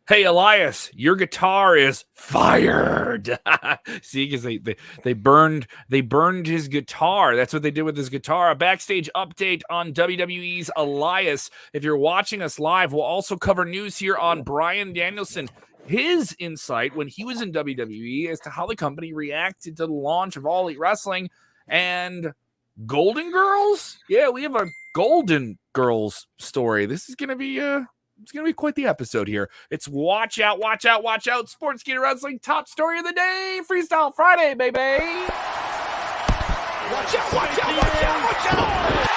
Hey, Elias, your guitar is fired. See, because they burned his guitar. That's what they did with his guitar. A backstage update on WWE's Elias. If you're watching us live, we'll also cover news here on Bryan Danielson. His insight when he was in WWE as to how the company reacted to the launch of All Elite Wrestling and Golden Girls. Yeah, we have a Golden Girls story. This is gonna be it's going to be quite the episode here. It's Watch Out, Watch Out, Watch Out, Sportskeeda Wrestling top story of the day, Freestyle Friday, baby. Watch out, watch out, watch out, watch out.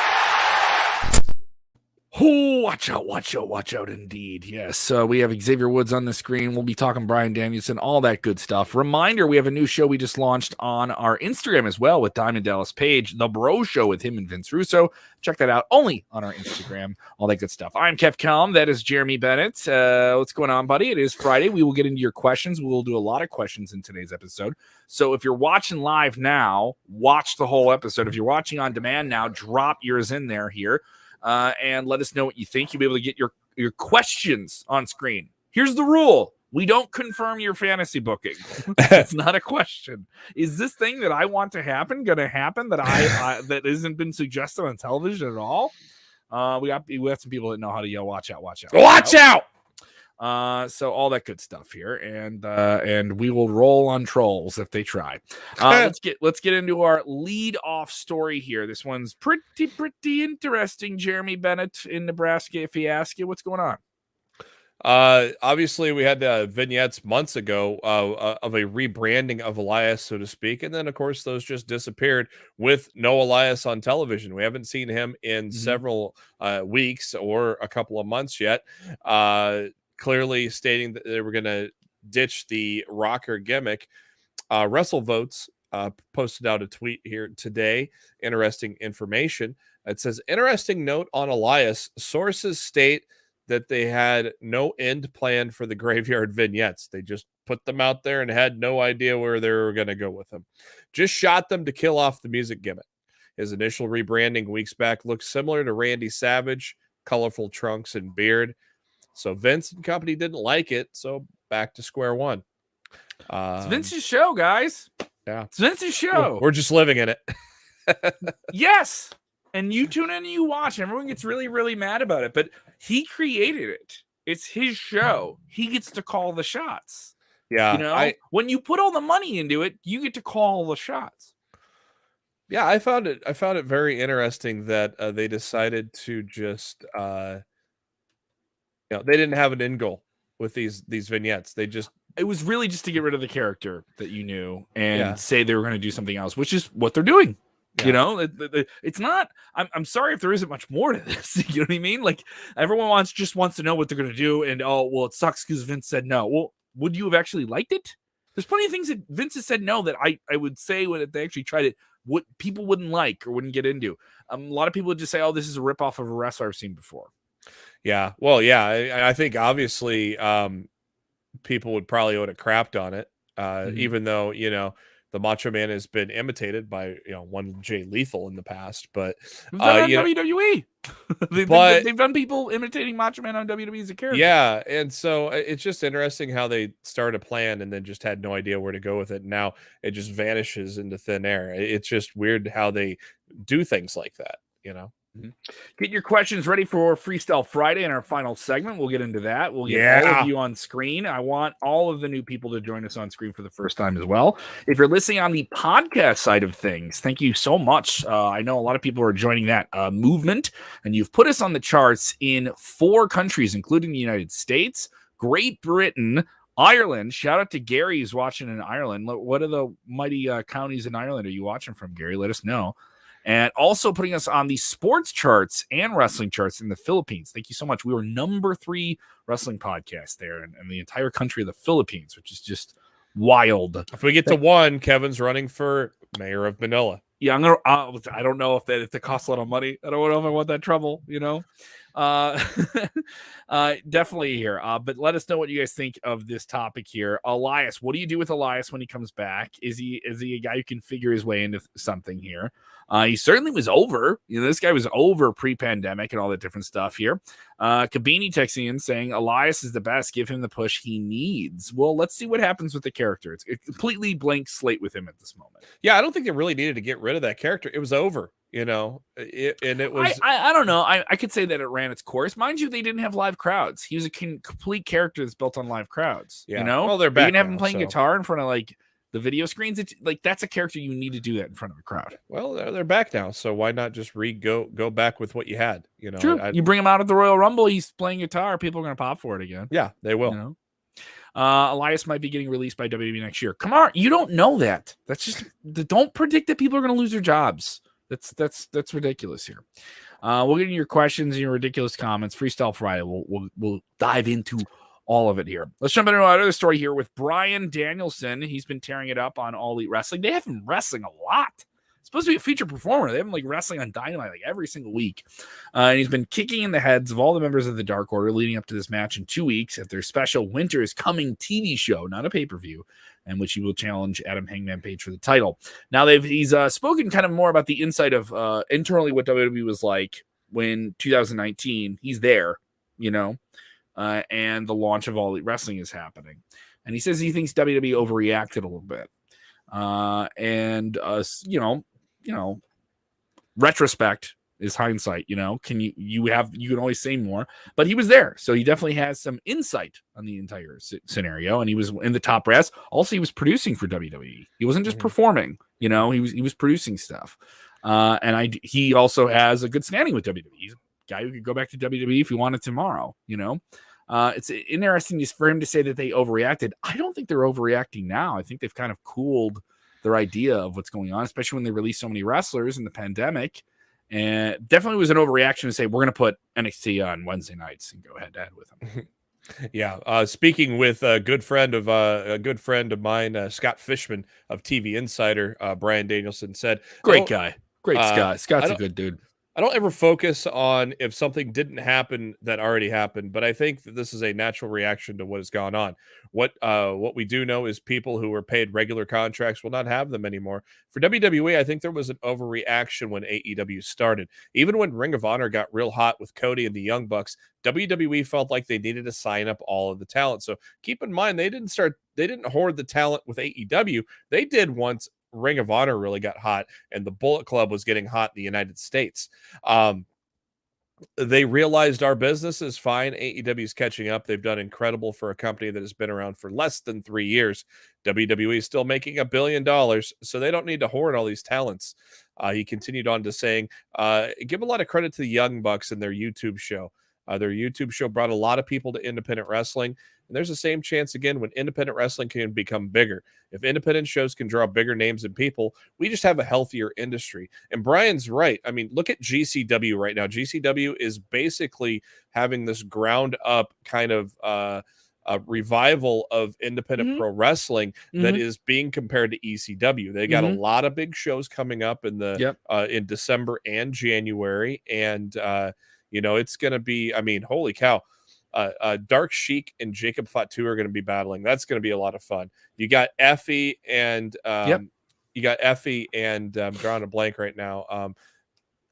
Oh, watch out, watch out, watch out indeed. Yes, we have Xavier Woods on the screen. We'll be talking Bryan Danielson, all that good stuff. Reminder, we have a new show we just launched on our Instagram as well with Diamond Dallas Page, The Bro Show with him and Vince Russo. Check that out only on our Instagram, all that good stuff. I'm Kev Kelm. That is Jeremy Bennett. What's going on, buddy? It is Friday. We will get into your questions. We will do a lot of questions in today's episode. So if you're watching live now, watch the whole episode. If you're watching on demand now, drop yours in there here. And let us know what you think. You'll be able to get your questions on screen. Here's the rule. We don't confirm your fantasy booking. It's not a question. Is this thing that I want to happen going to happen that that hasn't been suggested on television at all? We have some people that know how to yell, watch out, watch out. Watch out! So all that good stuff here, and we will roll on trolls if they try. Let's get into our lead off story here. This one's pretty interesting. Jeremy Bennett in Nebraska. If he asks you, what's going on? Obviously we had vignettes months ago of a rebranding of Elias, so to speak, and then of course those just disappeared with no Elias on television. We haven't seen him in several weeks or a couple of months yet. Clearly stating that they were going to ditch the rocker gimmick. WrestleVotes posted out a tweet here today. Interesting information. It says, interesting note on Elias. Sources state that they had no end plan for the graveyard vignettes. They just put them out there and had no idea where they were going to go with them. Just shot them to kill off the music gimmick. His initial rebranding weeks back looked similar to Randy Savage, colorful trunks and beard. So Vince and company didn't like it, so back to square one. It's Vince's show, guys. Yeah. It's Vince's show. We're just living in it. Yes. And you tune in and you watch. Everyone gets really, really mad about it, but he created it. It's his show. He gets to call the shots. Yeah. You know, when you put all the money into it, you get to call the shots. Yeah, I found it very interesting that they decided to just they didn't have an end goal with these vignettes. It was really just to get rid of the character that you knew and say they were going to do something else, which is what they're doing. Yeah. You know, it's not. I'm sorry if there isn't much more to this. You know what I mean? Like everyone just wants to know what they're going to do, and it sucks because Vince said no. Well, would you have actually liked it? There's plenty of things that Vince has said no that I would say when they actually tried it, what people wouldn't like or wouldn't get into. A lot of people would just say, "Oh, this is a ripoff of a wrestler I've seen before." Yeah, well, yeah, I think obviously people would probably would have crapped on it, even though the Macho Man has been imitated by one Jay Lethal in the past, but WWE. They've done people imitating Macho Man on WWE as a character. Yeah, and so it's just interesting how they started a plan and then just had no idea where to go with it. Now it just vanishes into thin air. It's just weird how they do things like that, Get your questions ready for Freestyle Friday in our final segment. We'll get into that. We'll get all of you on screen. I want all of the new people to join us on screen for the first time as well. If you're listening on the podcast side of things, thank you so much. I know a lot of people are joining that movement, and you've put us on the charts in 4 countries, including the United States, Great Britain, Ireland. Shout out to Gary who's watching in Ireland. What are the mighty counties in Ireland are you watching from, Gary? Let us know. And also putting us on the sports charts and wrestling charts in the Philippines. Thank you so much. We were number 3 wrestling podcast there in the entire country of the Philippines, which is just wild. If we get to 1, Kevin's running for mayor of Manila. Yeah, I don't know if that costs a lot of money. I don't know if I want that trouble, Definitely here. But let us know what you guys think of this topic here. Elias, what do you do with Elias when he comes back? Is he a guy who can figure his way into something here? He certainly was over. This guy was over pre-pandemic and all that different stuff here. Kabini texting in saying Elias is the best. Give him the push he needs. Well, let's see what happens with the character. It's a completely blank slate with him at this moment. Yeah, I don't think they really needed to get rid of that character. It was over, and it was. I don't know. I could say that it ran its course. Mind you, they didn't have live crowds. He was a complete character that's built on live crowds. Yeah. Well, they're back. You can have him playing guitar in front of the video screens. That's a character you need to do that in front of a crowd. Well, they're back now, so why not just go back with what you had? True. You bring him out at the Royal Rumble. He's playing guitar. People are going to pop for it again. Yeah, they will. Elias might be getting released by WWE next year. Come on, you don't know that. That's just don't predict that people are going to lose their jobs. That's ridiculous here. We'll get into your questions and your ridiculous comments. Freestyle Friday. We'll dive into all of it here. Let's jump into another story here with Bryan Danielson. He's been tearing it up on All Elite Wrestling. They have him wrestling a lot. Supposed to be a featured performer. They have him wrestling on Dynamite every single week. And he's been kicking in the heads of all the members of the Dark Order leading up to this match in 2 weeks at their special Winter is Coming TV show, not a pay-per-view, in which he will challenge Adam Hangman Page for the title. Now he's spoken kind of more about the insight of internally what WWE was like when 2019. He's there, and the launch of All Elite Wrestling is happening. And he says he thinks WWE overreacted a little bit. Retrospect is hindsight. You can always say more, but he was there, so he definitely has some insight on the entire scenario. And he was in the top brass. Also, he was producing for WWE. He wasn't just performing. He was producing stuff. And he also has a good standing with WWE. He's a guy who could go back to WWE if he wanted tomorrow. It's interesting for him to say that they overreacted. I don't think they're overreacting now. I think they've kind of cooled their idea of what's going on, especially when they released so many wrestlers in the pandemic. And definitely was an overreaction to say, we're going to put NXT on Wednesday nights and go head to head with them. Yeah. Speaking with a good friend of mine, Scott Fishman of TV Insider, Bryan Danielson said, great guy. Great Scott. Scott's a good dude. I don't ever focus on if something didn't happen that already happened, but I think that this is a natural reaction to what has gone on. What we do know is people who were paid regular contracts will not have them anymore. For WWE, I think there was an overreaction when AEW started. Even when Ring of Honor got real hot with Cody and the Young Bucks, WWE felt like they needed to sign up all of the talent. So keep in mind, they didn't hoard the talent with AEW. They did once Ring of Honor really got hot and the Bullet Club was getting hot in the United States. They realized our business is fine. AEW is catching up. They've done incredible for a company that has been around for less than 3 years. WWE is still making $1 billion, so they don't need to hoard all these talents. He continued on to saying, give a lot of credit to the Young Bucks and their YouTube show. Their YouTube show brought a lot of people to independent wrestling. And there's the same chance again when independent wrestling can become bigger. If independent shows can draw bigger names and people, we just have a healthier industry. And Brian's right. I mean, look at GCW right now. GCW is basically having this ground up kind of a revival of independent pro wrestling that is being compared to ECW. They got a lot of big shows coming up in in December and January. And, it's going to be, holy cow. Dark Sheik and Jacob Fatu are going to be battling. That's going to be a lot of fun. You got Effie and I'm drawing a blank right now.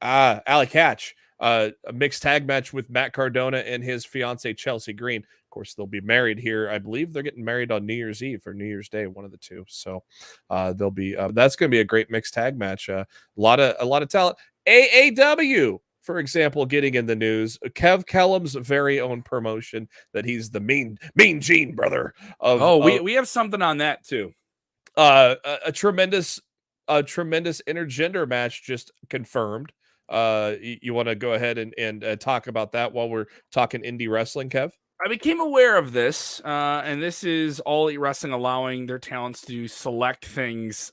Alec Hatch, a mixed tag match with Matt Cardona and his fiance Chelsea Green. Of course, they'll be married here. I believe they're getting married on New Year's Eve or New Year's Day, one of the two. So they'll be that's going to be a great mixed tag match. A lot of talent. AAW, for example, getting in the news, Kev Kellum's very own promotion that he's the mean Gene brother of. We have something on that too. A tremendous intergender match just confirmed. You want to go ahead and talk about that while we're talking indie wrestling, Kev? I became aware of this, and this is All Elite Wrestling allowing their talents to select things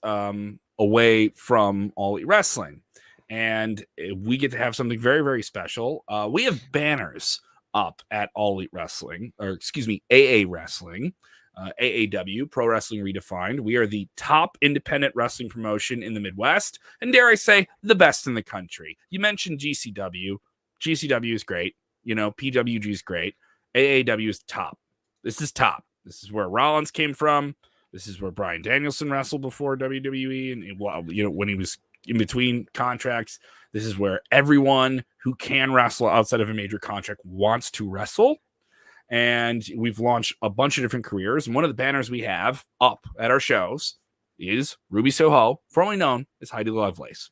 away from All Elite Wrestling. And we get to have something very, very special. We have banners up at All Elite Wrestling, or excuse me, AA Wrestling, AAW, Pro Wrestling Redefined. We are the top independent wrestling promotion in the Midwest, and dare I say, the best in the country. You mentioned GCW. GCW is great. PWG is great. AAW is top. This is top. This is where Rollins came from. This is where Bryan Danielson wrestled before WWE, and when he was in between contracts. This is where everyone who can wrestle outside of a major contract wants to wrestle. And we've launched a bunch of different careers. And one of the banners we have up at our shows is Ruby Soho, formerly known as Heidi Lovelace.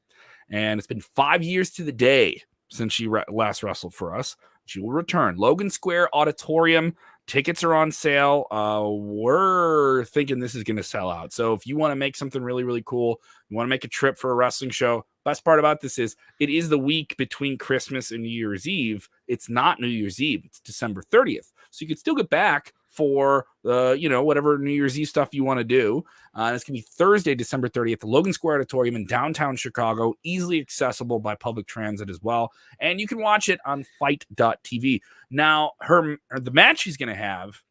And it's been 5 years to the day since she last wrestled for us. She will return. Logan Square Auditorium. Tickets are on sale. We're thinking this is going to sell out. So if you want to make something really, really cool, you want to make a trip for a wrestling show, best part about this is it is the week between Christmas and New Year's Eve. It's not New Year's Eve. It's December 30th. So you can still get back for whatever New Year's Eve stuff you want to do. It's going to be Thursday, December 30th, the Logan Square Auditorium in downtown Chicago, easily accessible by public transit as well. And you can watch it on fight.tv. Now, the match she's going to have,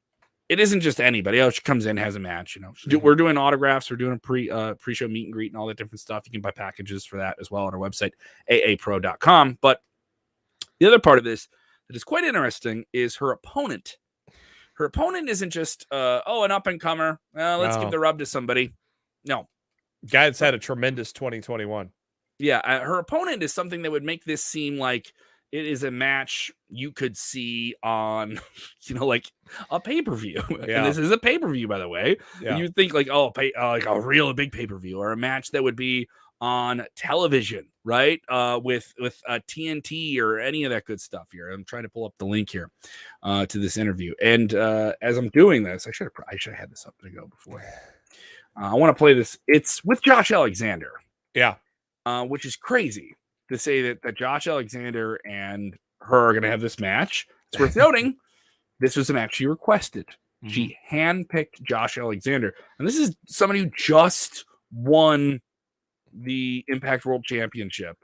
it isn't just anybody else. She comes in, has a match. We're doing autographs. We're doing a pre-show meet and greet and all that different stuff. You can buy packages for that as well on our website, aapro.com. But the other part of this that is quite interesting is her opponent. Her opponent isn't just, an up-and-comer. Let's give the rub to somebody. No. Guy that's had a tremendous 2021. Yeah, her opponent is something that would make this seem like it is a match you could see on, like a pay-per-view. Yeah. And this is a pay-per-view, by the way. Yeah. And you'd think like a real big pay-per-view or a match that would be on television, right? With TNT or any of that good stuff here. I'm trying to pull up the link here to this interview. And as I'm doing this, I should have had this up to go before. I want to play this. It's with Josh Alexander. Yeah. Which is crazy to say that Josh Alexander and her are going to have this match. It's worth noting, this was a match she requested. Mm-hmm. She handpicked Josh Alexander. And this is somebody who just won the Impact World Championship.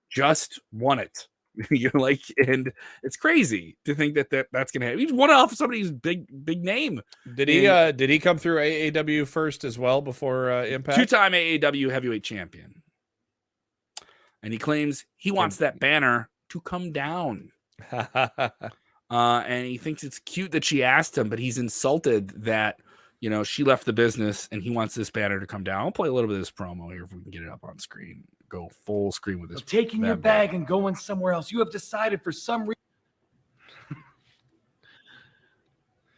Just won it. And it's crazy to think that's going to happen. He's one off somebody's big name. Did he come through AAW first as well before Impact? 2-time AAW heavyweight champion. And he claims he wants that banner to come down. And he thinks it's cute that she asked him, but he's insulted that, she left the business and he wants this banner to come down. I'll play a little bit of this promo here if we can get it up on screen. Go full screen with this. Taking your bag and going somewhere else. You have decided for some reason.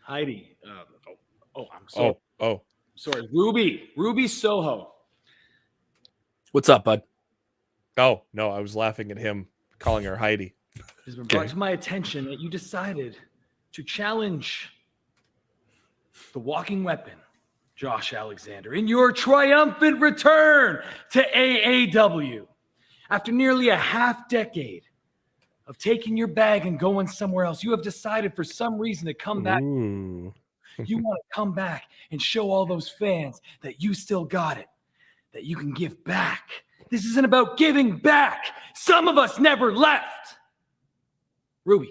Heidi. Sorry. Ruby Soho. What's up, bud? Oh, no, I was laughing at him calling her Heidi. It has been brought to my attention that you decided to challenge the walking weapon, Josh Alexander, in your triumphant return to AAW. After nearly a half decade of taking your bag and going somewhere else, you have decided for some reason to come back. Ooh. You want to come back and show all those fans that you still got it, that you can give back. This isn't about giving back. Some of us never left. Ruby,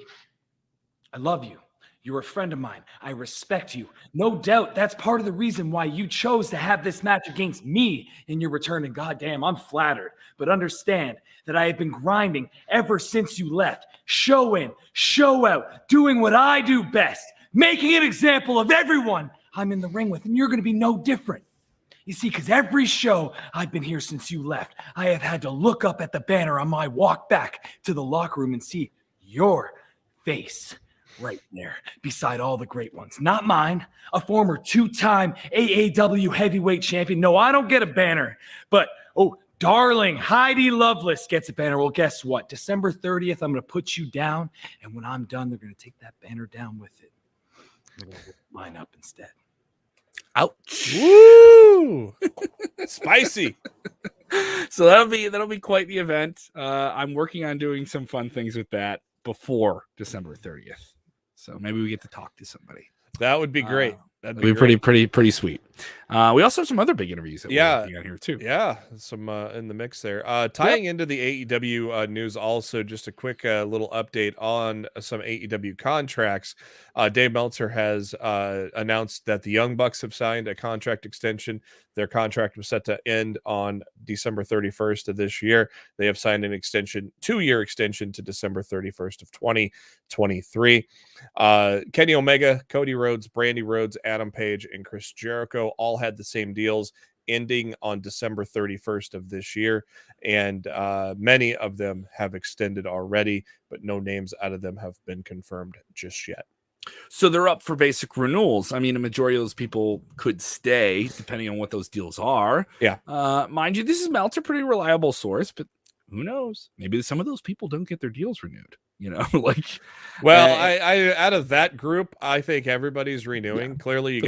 I love you. You're a friend of mine. I respect you. No doubt that's part of the reason why you chose to have this match against me in your return. And goddamn, I'm flattered. But understand that I have been grinding ever since you left. Show in, show out, doing what I do best, making an example of everyone I'm in the ring with. And you're going to be no different. You see, because every show I've been here since you left, I have had to look up at the banner on my walk back to the locker room and see your face right there beside all the great ones. Not mine, a former 2-time AAW heavyweight champion. No, I don't get a banner, but, darling, Heidi Lovelace gets a banner. Well, guess what? December 30th, I'm going to put you down, and when I'm done, they're going to take that banner down with it. They're going to line up instead. Ouch. Woo! Spicy. So that'll be quite the event. I'm working on doing some fun things with that before December 30th. So maybe we get to talk to somebody. That would be great. That'd be great. pretty sweet. We also have some other big interviews that we're working on here too. Yeah, some in the mix there. Tying into the AEW news, also just a quick little update on some AEW contracts. Dave Meltzer has announced that the Young Bucks have signed a contract extension. Their contract was set to end on December 31st of this year. They have signed an extension, 2-year extension to December 31st of 2023. Kenny Omega, Cody Rhodes, Brandy Rhodes, Adam Page, and Chris Jericho all had the same deals ending on December 31st of this year. And many of them have extended already, but no names out of them have been confirmed just yet. So they're up for basic renewals. I mean, a majority of those people could stay depending on what those deals are. Yeah. Mind you, this is Meltzer, pretty reliable source, but who knows? Maybe some of those people don't get their deals renewed. Like. Well, I out of that group, I think everybody's renewing. Yeah, clearly, you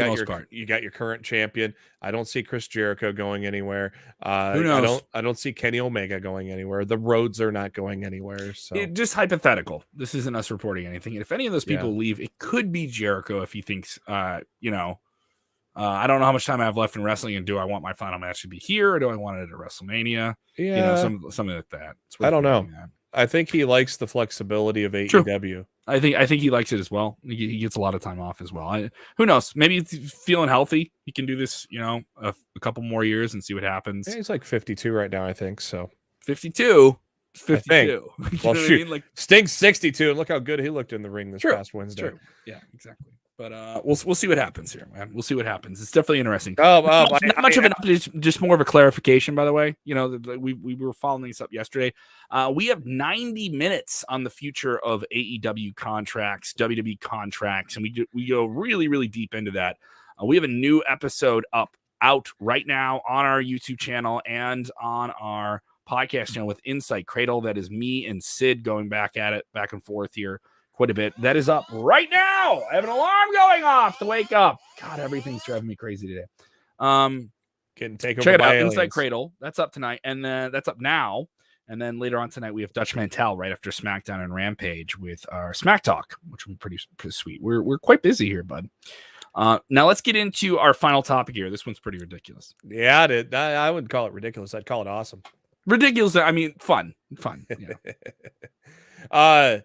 got your current champion. I don't see Chris Jericho going anywhere. Who knows? I don't see Kenny Omega going ananywhere. The Rhodes are not going anywhere. So just hypothetical. This isn't us reporting anything. And if any of those people leave, it could be Jericho if he thinks, I don't know how much time I have left in wrestling, and do I want my final match to be here, or do I want it at WrestleMania? Yeah, something like that. I don't know. I think he likes the flexibility of AEW. True. I think he likes it as well. He gets a lot of time off as well. Who knows? Maybe he's feeling healthy. He can do this, a couple more years and see what happens. Yeah, he's like 52 right now, I think. So 52. 52. Well, shoot. Like Sting's 62, and look how good he looked in the ring this past Wednesday. True. Yeah, exactly. But we'll see what happens here, man. We'll see what happens. It's definitely interesting. Not much of an update, just more of a clarification, by the way. We were following this up yesterday. We have 90 minutes on the future of AEW contracts, WWE contracts, and we go really, really deep into that. We have a new episode out right now on our YouTube channel and on our podcast channel with Insight Cradle. That is me and Sid going back at it, back and forth here quite a bit. That is up right now. I have an alarm going off to wake up. God, everything's driving me crazy today. Getting taken over check it by out. aliens. Inside Cradle. That's up tonight, and then that's up now. And then later on tonight, we have Dutch Mantel right after SmackDown and Rampage with our Smack Talk, which will be pretty sweet. We're quite busy here, bud. Now let's get into our final topic here. This one's pretty ridiculous. Yeah, I wouldn't call it ridiculous. I'd call it awesome. Ridiculous. I mean, fun. Yeah.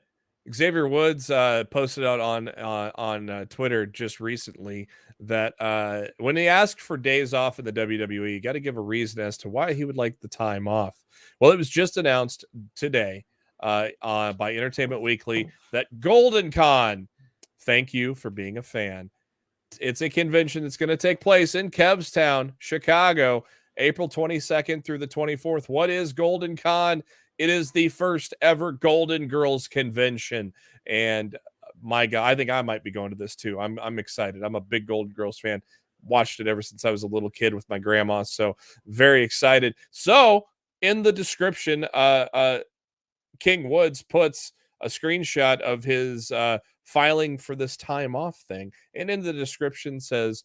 Xavier Woods posted out on Twitter just recently that when he asked for days off in the WWE, you got to give a reason as to why he would like the time off. Well, it was just announced today by Entertainment Weekly that Golden Con, thank you for being a fan. It's a convention that's going to take place in Kevstown, Chicago, April 22nd through the 24th. What is Golden Con? It is the first ever Golden Girls convention. And my God, I think I might be going to this too. I'm excited. I'm a big Golden Girls fan. Watched it ever since I was a little kid with my grandma. So very excited. So in the description, King Woods puts a screenshot of his filing for this time off thing. And in the description says,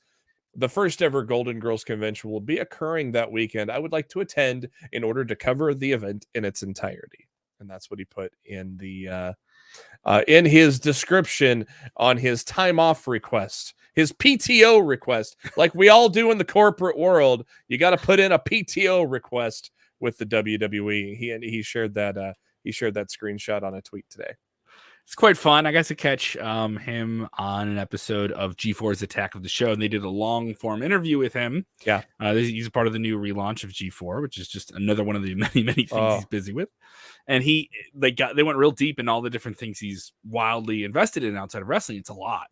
the first ever Golden Girls convention will be occurring that weekend. I would like to attend in order to cover the event in its entirety. And that's what he put in the in his description on his time off request, his PTO request, like we all do in the corporate world. You got to put in a PTO request with the WWE. He shared that screenshot on a tweet today. It's quite fun. I got to catch him on an episode of G4's Attack of the Show, and they did a long-form interview with him. Yeah. He's a part of the new relaunch of G4, which is just another one of the many, many things he's busy with. And they went real deep in all the different things he's wildly invested in outside of wrestling. It's a lot.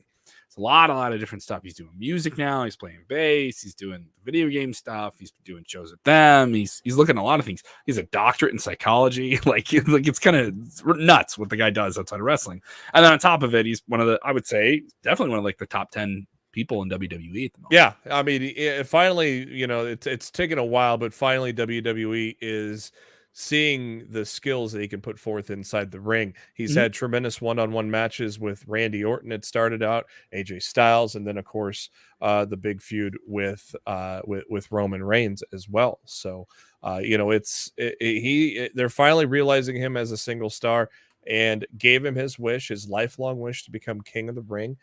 It's a lot of different stuff. He's doing music now. He's playing bass. He's doing video game stuff. He's doing shows with them. He's looking at a lot of things. He's a doctorate in psychology. Like it's kind of nuts what the guy does outside of wrestling. And then on top of it, he's I would say, definitely one of like the top 10 people in WWE at the moment. Yeah, I mean, finally, it's taken a while, but finally WWE is seeing the skills that he can put forth inside the ring. He's had tremendous one-on-one matches with Randy Orton. It started out, AJ Styles, and then of course the big feud with Roman Reigns as well. So they're finally realizing him as a single star, and gave him his wish, his lifelong wish to become king of the ring.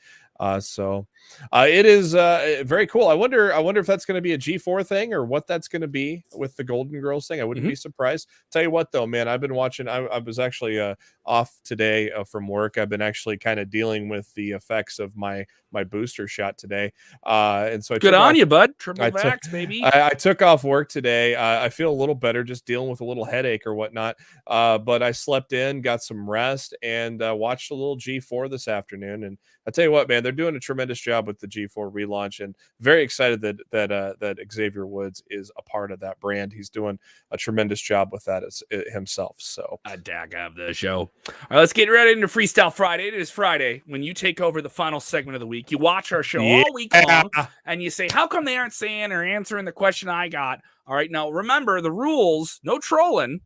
So it is very cool. I wonder if that's going to be a G4 thing or what that's going to be with the Golden Girls thing. I wouldn't be surprised. Tell you what, though, man, I've been watching. I was actually off today from work. I've been actually kind of dealing with the effects of my booster shot today. And so good on you, bud. Triple vax, baby. I took off work today. I feel a little better, just dealing with a little headache or whatnot. But I slept in, got some rest, and watched a little G4 this afternoon. And I tell you what, man, they're doing a tremendous job with the G4 relaunch, and very excited that Xavier Woods is a part of that brand. He's doing a tremendous job with that himself. So a dag of the show. All right, let's get right into Freestyle Friday. It is Friday when you take over the final segment of the week. You watch our show all week long, and you say, "How come they aren't saying or answering the question I got?" All right, now remember the rules: no trolling.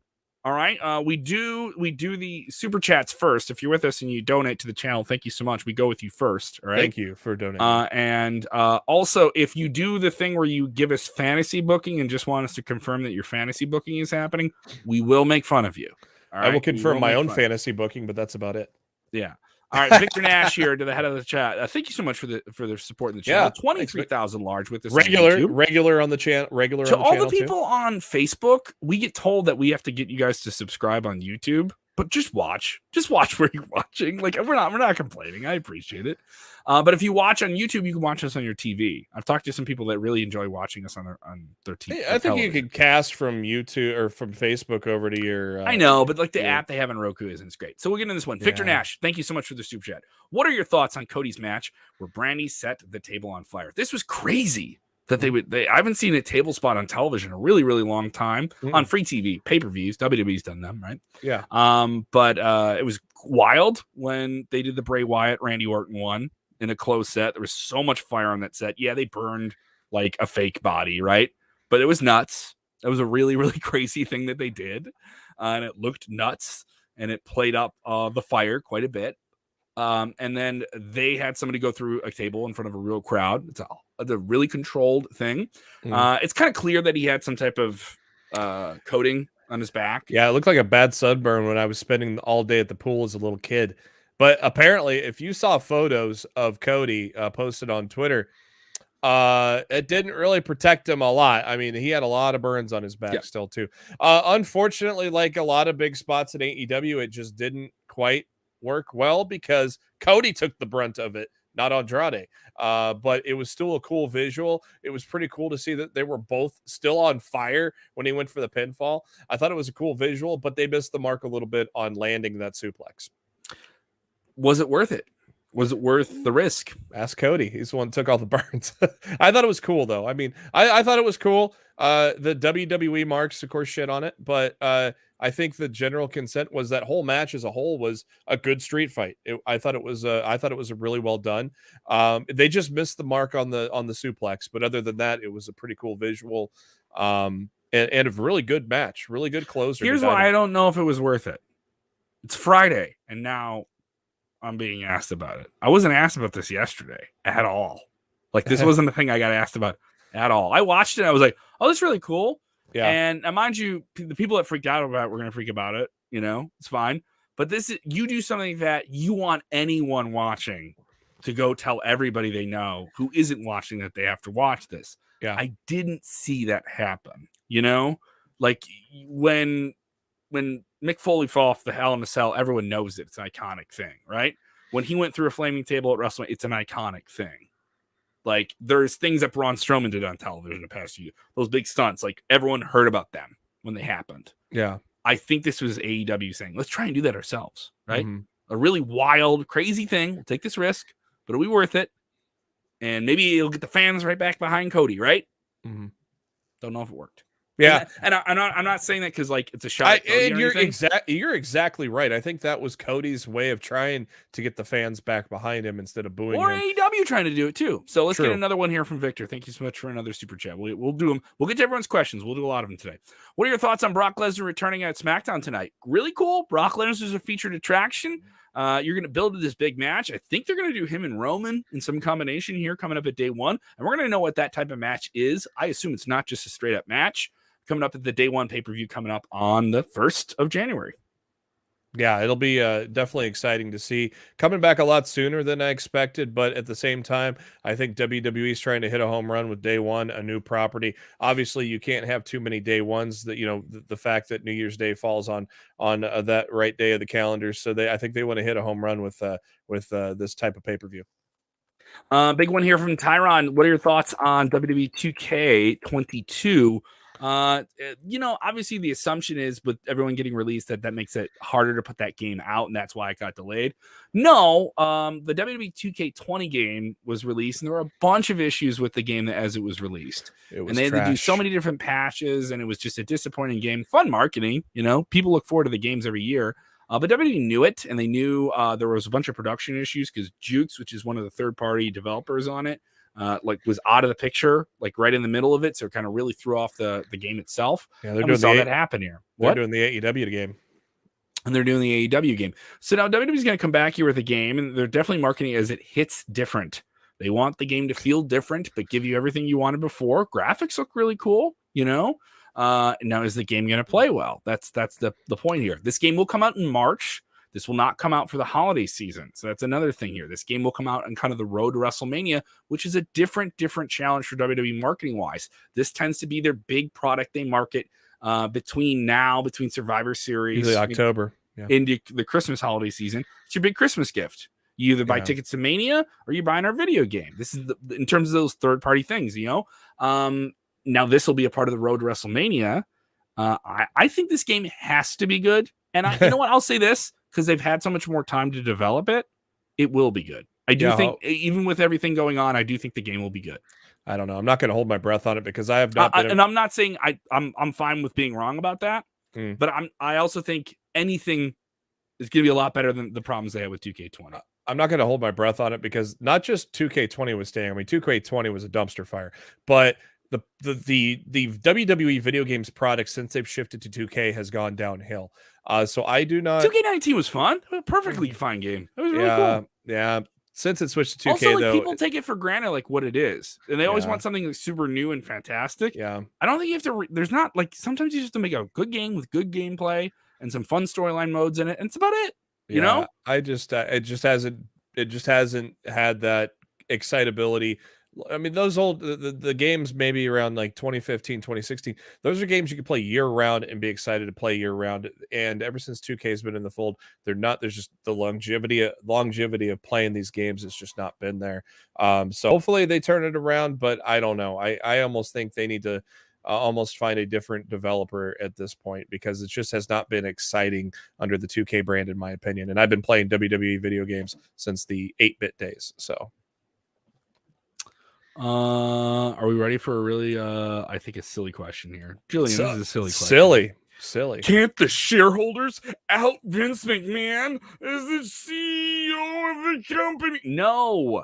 All right. We do the super chats first. If you're with us and you donate to the channel, thank you so much. We go with you first. All right. Thank you for donating. And also, if you do the thing where you give us fantasy booking and just want us to confirm that your fantasy booking is happening, we will make fun of you. All right? I will confirm my own fantasy booking, but that's about it. Yeah. All right, Victor Nash here to the head of the chat. Thank you so much for the support in the channel. 23,000 large with this regular on the channel. Regular to on the all channel the people on Facebook. We get told that we have to get you guys to subscribe on YouTube, but just watch where you're watching. Like we're not complaining. I appreciate it. But if you watch on YouTube, you can watch us on your TV. I've talked to some people that really enjoy watching us on their TV. I think you could cast from YouTube or from Facebook over to your. I know, but like the app they have on Roku isn't great. So we'll get into this one. Yeah. Victor Nash, thank you so much for the super chat. What are your thoughts on Cody's match where Brandy set the table on fire? This was crazy that I haven't seen a table spot on television in a really, really long time on free TV, pay-per-views. WWE's done them, right? Yeah. But it was wild when they did the Bray Wyatt, Randy Orton one in a closed set. There was so much fire on that set. Yeah, they burned like a fake body, right? But it was nuts. It was a really, really crazy thing that they did. And it looked nuts and it played up the fire quite a bit. And then they had somebody go through a table in front of a real crowd. It's a really controlled thing. It's kind of clear that he had some type of coating on his back. Yeah, it looked like a bad sunburn when I was spending all day at the pool as a little kid. But apparently, if you saw photos of Cody posted on Twitter, it didn't really protect him a lot. I mean, he had a lot of burns on his back still, too. Unfortunately, like a lot of big spots in AEW, it just didn't quite work well because Cody took the brunt of it, not Andrade. But it was still a cool visual. It was pretty cool to see that they were both still on fire when he went for the pinfall. I thought it was a cool visual, but they missed the mark a little bit on landing that suplex. Was it worth it? Was it worth the risk? Ask Cody. He's the one that took all the burns. I thought it was cool, though. I mean, I thought it was cool. The WWE marks, of course, shit on it. But I think the general consent was that whole match as a whole was a good street fight. I thought it was a really well done. They just missed the mark on the suplex. But other than that, it was a pretty cool visual and a really good match. Really good closer. Here's why I don't know if it was worth it. It's Friday, and now I'm being asked about it. I wasn't asked about this yesterday at all. Like this wasn't the thing I got asked about at all. I watched it. I was like, oh, this is really cool. Yeah. And mind you, the people that freaked out about it were going to freak about it. You know, it's fine. But you do something that you want anyone watching to go tell everybody they know who isn't watching that they have to watch this. Yeah. I didn't see that happen. You know, like when Mick Foley fell off the Hell in a Cell, everyone knows it. It's an iconic thing, right? When he went through a flaming table at WrestleMania, it's an iconic thing. Like, there's things that Braun Strowman did on television the past few years. Those big stunts, like, everyone heard about them when they happened. Yeah. I think this was AEW saying, let's try and do that ourselves, right? A really wild, crazy thing. We'll take this risk, but it'll be worth it. And maybe it'll get the fans right back behind Cody, right? Don't know if it worked. Yeah, and I'm not saying that because like it's a shot. And you're exactly right. I think that was Cody's way of trying to get the fans back behind him instead of booing or him. AEW trying to do it too. So let's get another one here from Victor. Thank you so much for another super chat. We'll do them. We'll get to everyone's questions. We'll do a lot of them today. What are your thoughts on Brock Lesnar returning at SmackDown tonight? Really cool. Brock Lesnar is a featured attraction. You're going to build this big match. I think they're going to do him and Roman in some combination here coming up at day one, and we're going to know what that type of match is. I assume it's not just a straight up match. Coming up at the day one pay-per-view coming up on the 1st of January. Yeah, it'll be definitely exciting to see. Coming back a lot sooner than I expected, but at the same time, I think WWE is trying to hit a home run with day one, a new property. Obviously, you can't have too many day ones. That the fact that New Year's Day falls on that right day of the calendar, so I think they want to hit a home run with this type of pay-per-view. Big one here from Tyron. What are your thoughts on WWE 2K22? Obviously the assumption is with everyone getting released that makes it harder to put that game out, and that's why it got delayed. No, the WWE 2K20 game was released, and there were a bunch of issues with the game as it was released. And they had to do so many different patches, and it was just a disappointing game. Fun marketing, people look forward to the games every year. But WWE knew it, and they knew there was a bunch of production issues because Jukes, which is one of the third-party developers on it, was out of the picture, right in the middle of it, so it kind of really threw off the game itself. Yeah, they're doing that happen here. They're doing the AEW game, and they're doing the AEW game. So now WWE's going to come back here with a game, and they're definitely marketing it as it hits different. They want the game to feel different, but give you everything you wanted before. Graphics look really cool, Now, is the game going to play well? That's the point here. This game will come out in March. This will not come out for the holiday season. So that's another thing here. This game will come out on kind of the road to WrestleMania, which is a different challenge for WWE marketing wise. This tends to be their big product they market between Survivor Series, usually October, into the Christmas holiday season. It's your big Christmas gift. You either buy tickets to Mania or you're buying our video game. This is in terms of those third-party things, Now this will be a part of the road to WrestleMania. I think this game has to be good. And you know what? I'll say this, because they've had so much more time to develop it. It will be good. I do think, even with everything going on, I do think the game will be good. I don't know. I'm not going to hold my breath on it because I have not been. And I'm not saying I'm fine with being wrong about that. But I also think anything is going to be a lot better than the problems they had with 2K20. I'm not going to hold my breath on it because not just 2K20 was staying. I mean, 2K20 was a dumpster fire, but the WWE video games product since they've shifted to 2K has gone downhill. So I do not. 2K19 was fun. A perfectly fine game. It was really cool. Yeah. Since it switched to 2K, also, though, people take it for granted, what it is, and they always want something super new and fantastic. Yeah, I don't think you have to. There's not sometimes you just have to make a good game with good gameplay and some fun storyline modes in it, and it's about it. You know, I just it just hasn't had that excitability. I mean, those old the games maybe around 2015, 2016, those are games you can play year round and be excited to play year round. And ever since 2K has been in the fold, there's just the longevity of playing these games has just not been there. So hopefully they turn it around, but I don't know. I almost think they need to almost find a different developer at this point because it just has not been exciting under the 2K brand, in my opinion. And I've been playing WWE video games since the 8-bit days. So. Are we ready for a really I think a silly question here? Julian, this is a silly question. Silly. Can't the shareholders out Vince McMahon as the CEO of the company? No.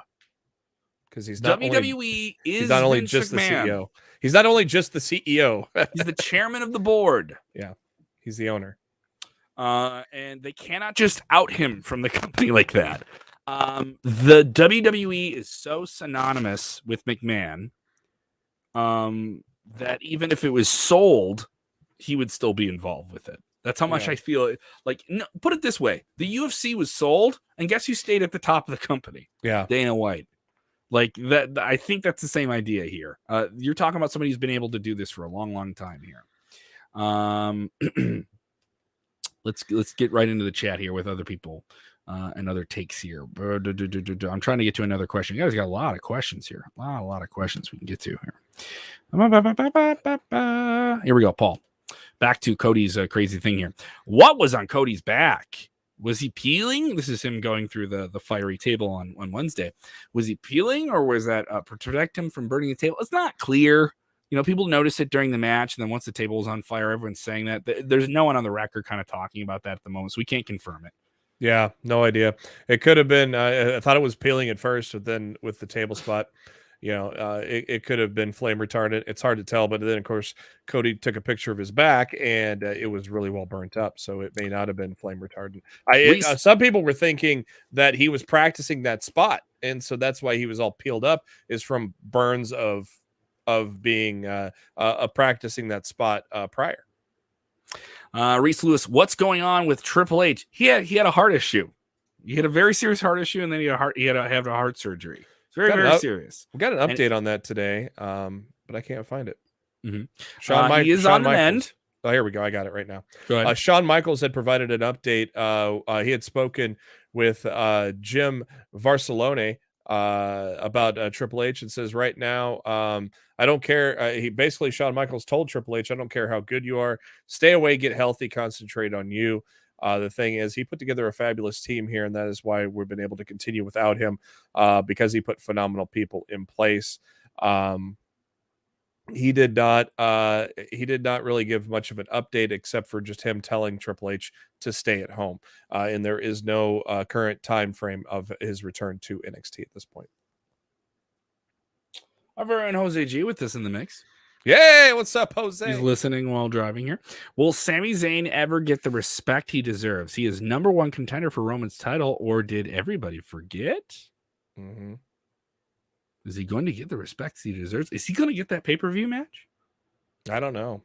Because he's not WWE he's not only Vince just McMahon. the CEO. He's not only just the CEO. He's the chairman of the board. Yeah. He's the owner. And they cannot just out him from the company like that. The WWE is so synonymous with McMahon that even if it was sold, he would still be involved with it. That's how much I feel. No, put it this way. The UFC was sold, and guess who stayed at the top of the company? Yeah. Dana White. That. I think that's the same idea here. You're talking about somebody who's been able to do this for a long, long time here. Let's get right into the chat here with other people. And other takes here. I'm trying to get to another question. You guys got a lot of questions here. A lot of questions we can get to here. Here we go, Paul. Back to Cody's crazy thing here. What was on Cody's back? Was he peeling? This is him going through the fiery table on Wednesday. Was he peeling, or was that protect him from burning the table? It's not clear. People notice it during the match, and then once the table was on fire, everyone's saying that. There's no one on the record kind of talking about that at the moment, so we can't confirm it. Yeah, no idea. It could have been. I thought it was peeling at first, but then with the table spot, it could have been flame retardant. It's hard to tell, but then of course Cody took a picture of his back, and it was really well burnt up, so it may not have been flame retardant. Some people were thinking that he was practicing that spot, and so that's why he was all peeled up, is from burns of being practicing that spot prior. Reese Lewis, what's going on with Triple H? He had a heart issue. He had a very serious heart issue, and then he had to have a heart surgery. It's very serious. We got an update on that today, but I can't find it. Mm-hmm. He is on the mend. Oh, here we go. I got it right now. Go ahead. Shawn Michaels had provided an update. He had spoken with Jim Varsalone about Triple H, and says right now, I don't care. Shawn Michaels told Triple H, I don't care how good you are. Stay away, get healthy, concentrate on you. The thing is, he put together a fabulous team here, and that is why we've been able to continue without him, because he put phenomenal people in place. He did not really give much of an update, except for just him telling Triple H to stay at home. And there is no current time frame of his return to NXT at this point. Our very own Jose G with this in the mix. Yay! What's up, Jose? He's listening while driving here. Will Sami Zayn ever get the respect he deserves? He is number one contender for Roman's title, or did everybody forget? Mm-hmm. Is he going to get the respect he deserves? Is he going to get that pay-per-view match? I don't know.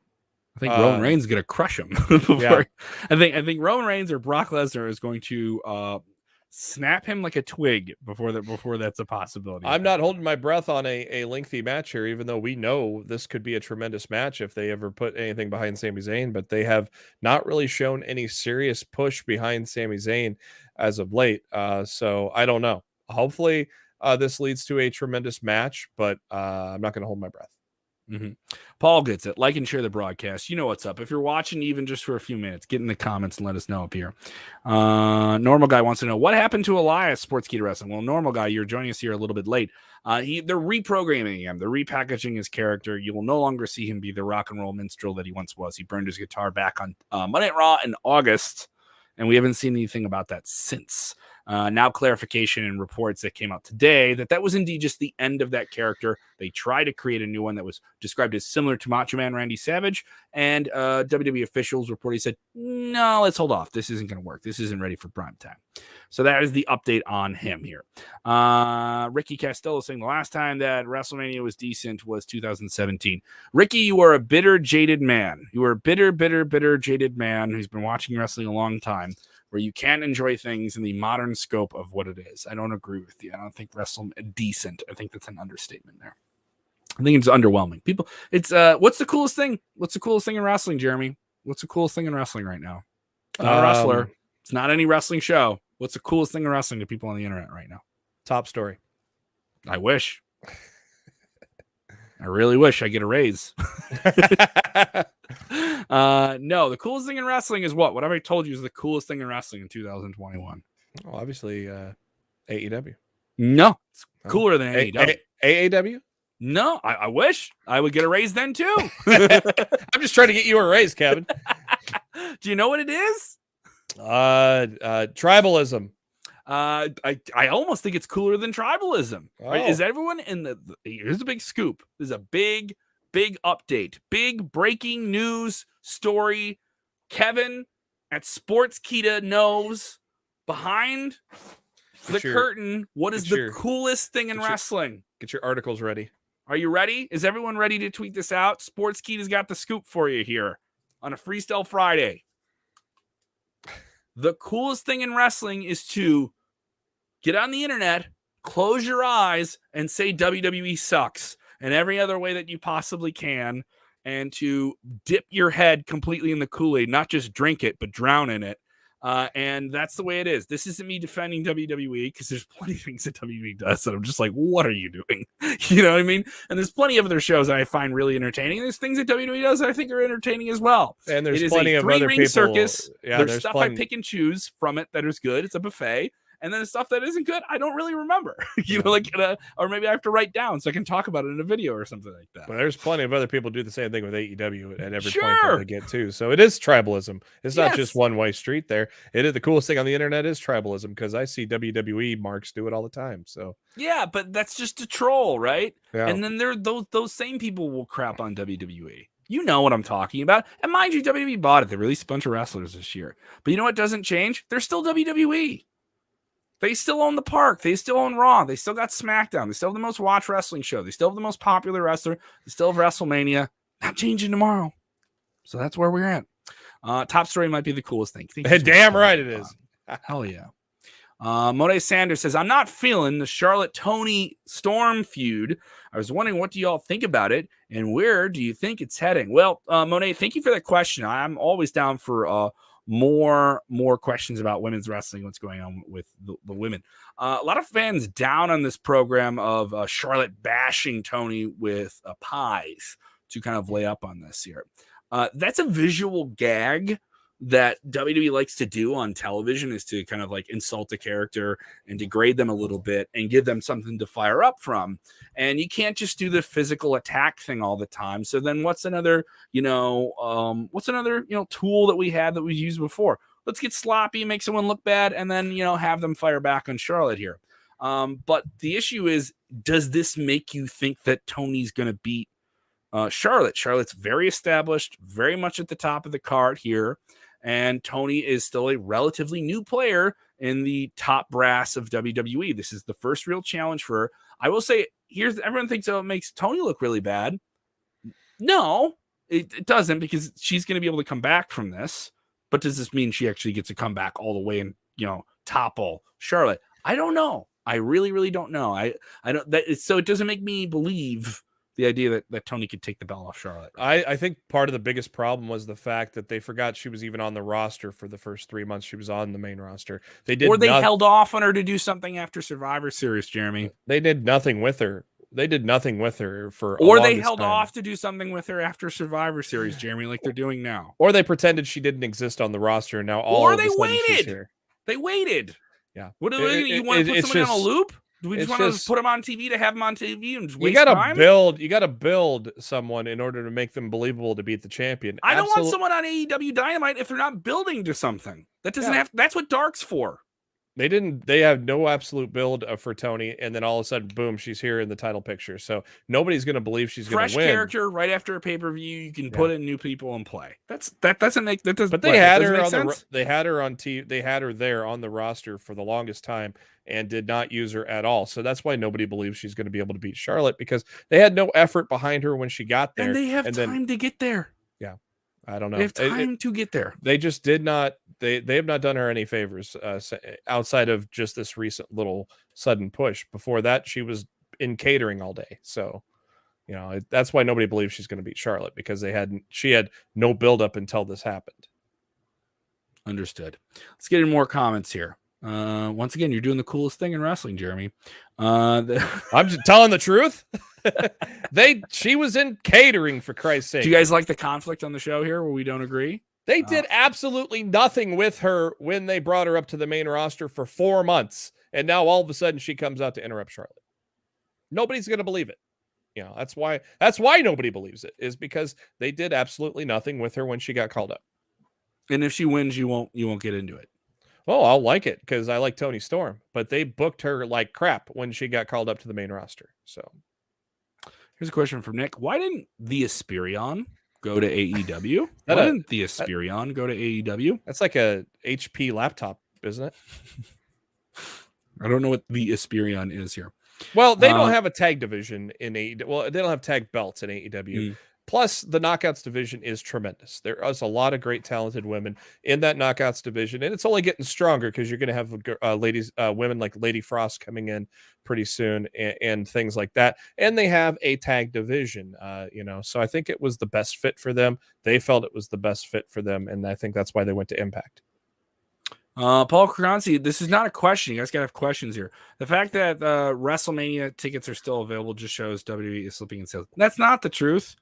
I think Roman Reigns is going to crush him. Yeah. I think Roman Reigns or Brock Lesnar is going to snap him like a twig before that's a possibility. I'm not holding my breath on a lengthy match here, even though we know this could be a tremendous match if they ever put anything behind Sami Zayn, but they have not really shown any serious push behind Sami Zayn as of late. So I don't know. Hopefully this leads to a tremendous match, but I'm not going to hold my breath. Mm-hmm. Paul gets it. Like and share the broadcast. You know what's up. If you're watching even just for a few minutes, get in the comments and let us know up here. Normal Guy wants to know what happened to Elias, Sportskeeda Wrestling. Well, Normal Guy, you're joining us here a little bit late. They're reprogramming him. They're repackaging his character. You will no longer see him be the rock and roll minstrel that he once was. He burned his guitar back on Monday Night Raw in August, and we haven't seen anything about that since. Now clarification and reports that came out today that was indeed just the end of that character. They tried to create a new one that was described as similar to Macho Man Randy Savage, and WWE officials reportedly said, no, let's hold off. This isn't going to work. This isn't ready for prime time. So that is the update on him here. Ricky Castello saying the last time that WrestleMania was decent was 2017. Ricky, you are a bitter, jaded man. You are a bitter, jaded man who's been watching wrestling a long time, where you can't enjoy things in the modern scope of what it is. I don't agree with you. I don't think WrestleMania decent. I think that's an understatement there. I think it's underwhelming. People, it's what's the coolest thing? What's the coolest thing in wrestling, Jeremy? What's the coolest thing in wrestling right now? It's not a wrestler. It's not any wrestling show. What's the coolest thing in wrestling to people on the internet right now? Top story. I wish. I really wish I get a raise. No, the coolest thing in wrestling is what? What have I told you is the coolest thing in wrestling in 2021? Well, obviously, AEW. No, it's cooler than AEW. AAW? No, I wish I would get a raise then too. I'm just trying to get you a raise, Kevin. Do you know what it is? Tribalism. I almost think it's cooler than tribalism. Oh. Right? Is everyone in here's a big scoop. There's a big update. Big breaking news story. Kevin at Sportskeeda knows behind the curtain what is the coolest thing in wrestling. Get your articles ready. Are you ready? Is everyone ready to tweet this out? Sportskeeda's got the scoop for you here on a Freestyle Friday. The coolest thing in wrestling is to get on the internet, close your eyes, and say WWE sucks in every other way that you possibly can, and to dip your head completely in the Kool-Aid, not just drink it, but drown in it. And that's the way it is. This isn't me defending WWE, because there's plenty of things that WWE does that I'm just like, what are you doing? You know what I mean? And there's plenty of other shows that I find really entertaining. There's things that WWE does that I think are entertaining as well. And there's plenty of other people. Circus. Yeah, there's stuff I pick and choose from it that is good. It's a buffet. And then the stuff that isn't good, I don't really remember, or maybe I have to write down so I can talk about it in a video or something like that. But there's plenty of other people do the same thing with AEW at every point that they get to. So it is tribalism. It's not just one way street there. It is the coolest thing on the internet is tribalism, because I see WWE marks do it all the time. So yeah, but that's just a troll, right? Yeah. And then those same people will crap on WWE. You know what I'm talking about. And mind you, WWE bought it. They released a bunch of wrestlers this year. But you know what doesn't change? They're still WWE. They still own the park. They still own Raw. They still got SmackDown. They still have the most watched wrestling show. They still have the most popular wrestler. They still have WrestleMania. Not changing tomorrow. So that's where we're at. Top story might be the coolest thing. Thank you so Damn much. right it is. Hell yeah. Monet Sanders says, I'm not feeling the Charlotte Tony Storm feud. I was wondering, what do y'all think about it, and where do you think it's heading? Well, Monet, thank you for that question. I'm always down for more questions about women's wrestling, what's going on with the women. A lot of fans down on this program of Charlotte bashing Tony with pies to kind of lay up on this here. That's a visual gag that WWE likes to do on television, is to kind of like insult a character and degrade them a little bit and give them something to fire up from. And you can't just do the physical attack thing all the time. So then what's another tool that we had that we used before? Let's get sloppy, make someone look bad, and then, have them fire back on Charlotte here. But the issue is, does this make you think that Tony's going to beat Charlotte? Charlotte's very established, very much at the top of the card here. And Tony is still a relatively new player in the top brass of WWE. This is the first real challenge for her. I will say, everyone thinks, it makes Tony look really bad. No, it doesn't, because she's going to be able to come back from this. But does this mean she actually gets to come back all the way and, topple Charlotte? I don't know. I really, really don't know. I don't. So it doesn't make me believe the idea that Tony could take the belt off Charlotte. I think part of the biggest problem was the fact that they forgot she was even on the roster for the first 3 months she was on the main roster. They held off on her to do something after Survivor Series, Jeremy. They did nothing with her. They did nothing with her for Or they held off to do something with her after Survivor Series, Jeremy, like they're doing now. Or they pretended she didn't exist on the roster, and now all of a sudden she's here. They waited. Yeah. What do you want to put someone on a loop? Do we just want to put them on TV to have them on TV and just waste time? You gotta build someone in order to make them believable to beat the champion. I don't want someone on AEW Dynamite if they're not building to something. That doesn't have. That's what Dark's for. They have no absolute build for Tony, and then all of a sudden, boom, she's here in the title picture. So nobody's going to believe she's going to win. Fresh character right after a pay-per-view. You can put in new people and play. That doesn't make that doesn't. But they had her on they had her on TV. They had her there on the roster for the longest time and did not use her at all. So that's why nobody believes she's going to be able to beat Charlotte, because they had no effort behind her when she got there. And they have time to get there. Yeah. I don't know. They have time to get there. They just did not. They have not done her any favors outside of just this recent little sudden push. Before that, she was in catering all day. So, that's why nobody believes she's going to beat Charlotte, because she had no buildup until this happened. Understood. Let's get in more comments here. Once again, you're doing the coolest thing in wrestling, Jeremy. I'm just telling the truth. She was in catering, for Christ's sake. Do you guys like the conflict on the show here where we don't agree? They did absolutely nothing with her when they brought her up to the main roster for 4 months. And now all of a sudden she comes out to interrupt Charlotte. Nobody's going to believe it. That's why nobody believes it, is because they did absolutely nothing with her when she got called up. And if she wins, you won't get into it. Oh, I'll like it because I like Toni Storm, but they booked her like crap when she got called up to the main roster. So here's a question from Nick. Why didn't the Asperion go to AEW? Why didn't the Asperion go to AEW? That's like a HP laptop, isn't it? I don't know what the Asperion is here. Well, they don't have a tag division in AEW. Well, they don't have tag belts in AEW. Plus, the Knockouts division is tremendous. There is a lot of great, talented women in that Knockouts division, and it's only getting stronger because you're going to have women like Lady Frost coming in pretty soon, and things like that. And they have a tag division, So I think it was the best fit for them. They felt it was the best fit for them, and I think that's why they went to Impact. Paul Croncy, this is not a question. You guys got to have questions here. The fact that WrestleMania tickets are still available just shows WWE is slipping in sales. That's not the truth.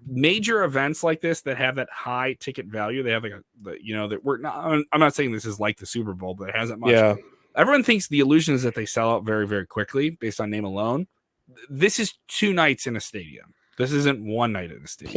Major events like this that have that high ticket value, they have that we're not. I'm not saying this is like the Super Bowl, but it hasn't much. Yeah. Everyone thinks the illusion is that they sell out very, very quickly based on name alone. This is 2 nights in a stadium. This isn't 1 night in a stadium.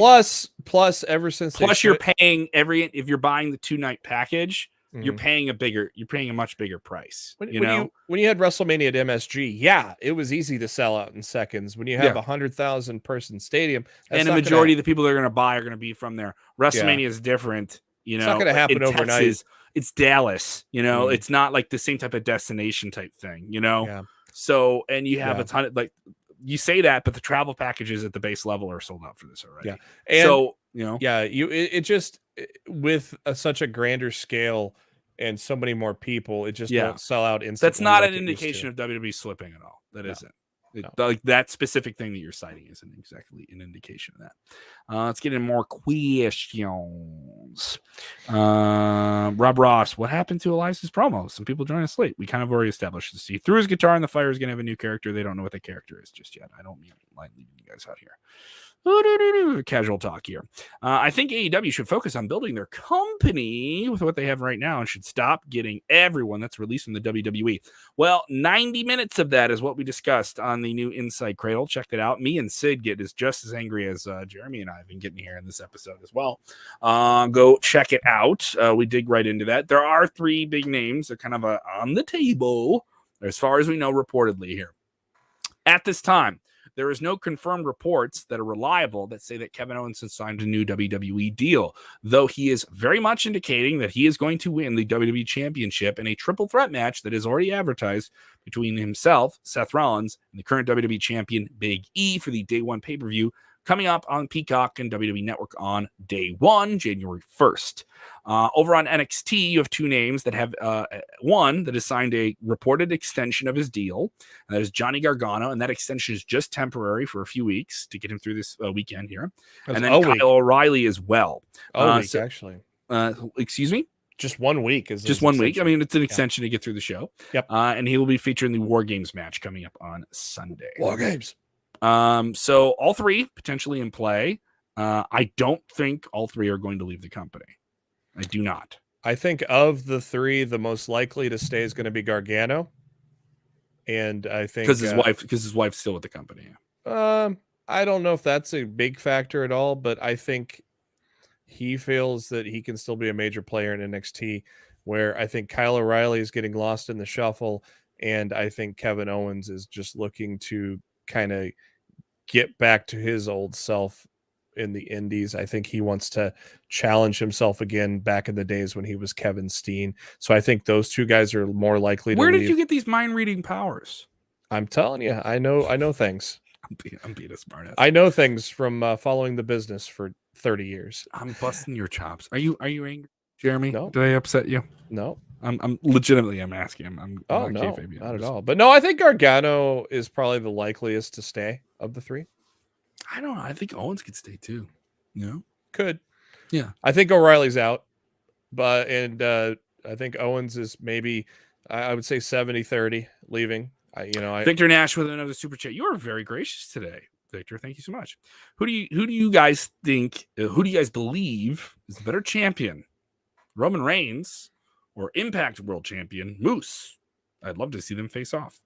Plus, ever since you're paying if you're buying the 2-night package. You're paying a much bigger price. When you had WrestleMania at MSG, it was easy to sell out in seconds. When you have 100,000 person stadium, and a majority of the people that are going to buy are going to be from there. WrestleMania is different. It's not going to happen overnight. Texas, it's Dallas. It's not like the same type of destination type thing. Yeah. So, and you have a ton of you say that, but the travel packages at the base level are sold out for this already. Yeah. And so with such a grander scale and so many more people, it just won't sell out instantly. That's not like an it used indication to. of WWE slipping at all. That isn't. No. Like that specific thing that you're citing isn't exactly an indication of that. Let's get into more questions. Rob Ross, what happened to Elias's promo? Some people joined us late. We kind of already established this. He threw his guitar in the fire. Is going to have a new character. They don't know what the character is just yet. I don't mean like leaving you guys out here. Casual talk here. I think AEW should focus on building their company with what they have right now and should stop getting everyone that's released from the WWE. Well, 90 minutes of that is what we discussed on the new Inside Cradle. Check that out. Me and Sid get just as angry as Jeremy and I have been getting here in this episode as well. Go check it out. We dig right into that. There are 3 big names that kind of on the table, as far as we know, reportedly here. At this time, there is no confirmed reports that are reliable that say that Kevin Owens has signed a new WWE deal, though he is very much indicating that he is going to win the WWE Championship in a triple threat match that is already advertised between himself, Seth Rollins, and the current WWE Champion Big E for the Day 1 pay-per-view coming up on Peacock and WWE Network on Day 1, January 1st. Over on NXT, you have 2 names that have one that has signed a reported extension of his deal, and that is Johnny Gargano, and that extension is just temporary for a few weeks to get him through this weekend here. And then Kyle O'Reilly as well. Actually. Excuse me? Just 1 week is just 1 week. I mean, it's an extension to get through the show. Yep. And he will be featured in the War Games match coming up on Sunday. War Games. So all 3 potentially in play. I don't think all 3 are going to leave the company. I do not. I think of the 3, the most likely to stay is going to be Gargano. And I think because his wife's still with the company. I don't know if that's a big factor at all, but I think he feels that he can still be a major player in NXT, where I think Kyle O'Reilly is getting lost in the shuffle. And I think Kevin Owens is just looking to kind of get back to his old self in the indies. I think he wants to challenge himself again back in the days when he was Kevin Steen. So I think those 2 guys are more likely to Where did leave. you get these mind reading powers? I'm telling you, I know things. I'm being a smartass. I know things from following the business for 30 years. I'm busting your chops. Are you angry, Jeremy? No. Did I upset you? No. I'm legitimately asking. I'm no, not at all. But no, I think Gargano is probably the likeliest to stay of the 3. I don't know. I think Owens could stay too. You know? Could. Yeah. I think O'Reilly's out. I think Owens is maybe, I would say 70-30 leaving. Victor Nash with another super chat. You are very gracious today, Victor. Thank you so much. Who do you guys think? Who do you guys believe is the better champion, Roman Reigns or Impact World Champion Moose? I'd love to see them face off.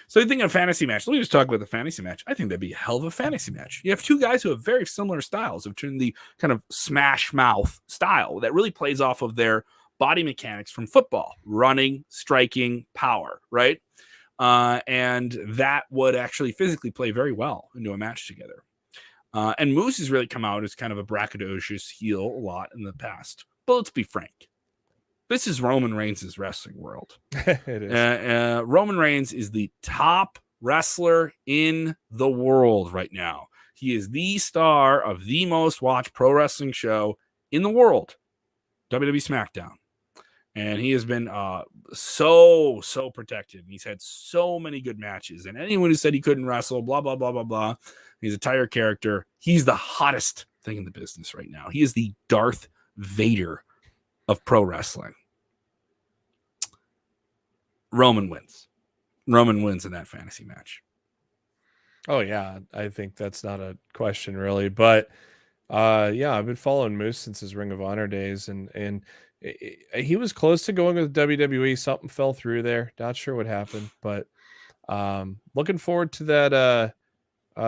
So you think of a fantasy match? Let me just talk about the fantasy match. I think that'd be a hell of a fantasy match. You have 2 guys who have very similar styles of turning the kind of smash mouth style that really plays off of their body mechanics from football, running, striking, power, right? And that would actually physically play very well into a match together. And Moose has really come out as kind of a braggadocious heel a lot in the past. But let's be frank. This is Roman Reigns' wrestling world. It is. Roman Reigns is the top wrestler in the world right now. He is the star of the most watched pro wrestling show in the world, WWE SmackDown. And he has been so protected. He's had so many good matches. And anyone who said he couldn't wrestle, blah, blah, blah, blah, blah, he's a tire character. He's the hottest thing in the business right now. He is the Darth Vader of pro wrestling. Roman wins. Roman wins in that fantasy match. Oh, yeah. I think that's not a question, really. But, I've been following Moose since his Ring of Honor days. And he was close to going with WWE. Something fell through there. Not sure what happened. But looking forward to that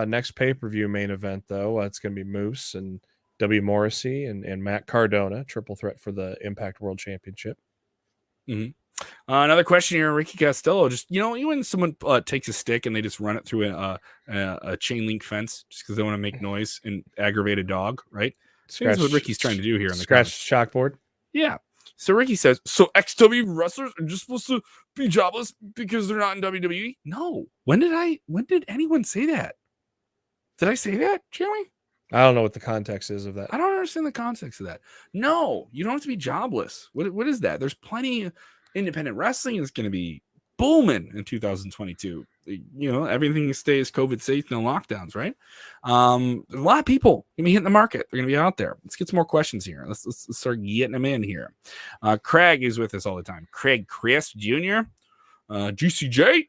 next pay-per-view main event, though. It's going to be Moose and W. Morrissey and Matt Cardona. Triple threat for the Impact World Championship. Mm-hmm. Another question here, Ricky Costello. Just, when someone takes a stick and they just run it through a chain link fence just because they want to make noise and aggravate a dog, right? That's what Ricky's trying to do here. Scratch chalkboard. Yeah. So Ricky says, so XW wrestlers are just supposed to be jobless because they're not in WWE? No. When did anyone say that? Did I say that, Jeremy? I don't know what the context is of that. I don't understand the context of that. No, you don't have to be jobless. What is that? There's plenty of independent wrestling is going to be booming in 2022. You know, everything stays COVID safe, no lockdowns, right? There's a lot of people going to be hitting the market. They're going to be out there. Let's get some more questions here. Let's start getting them in here. Craig is with us all the time. Craig Crisp Jr., GCJ.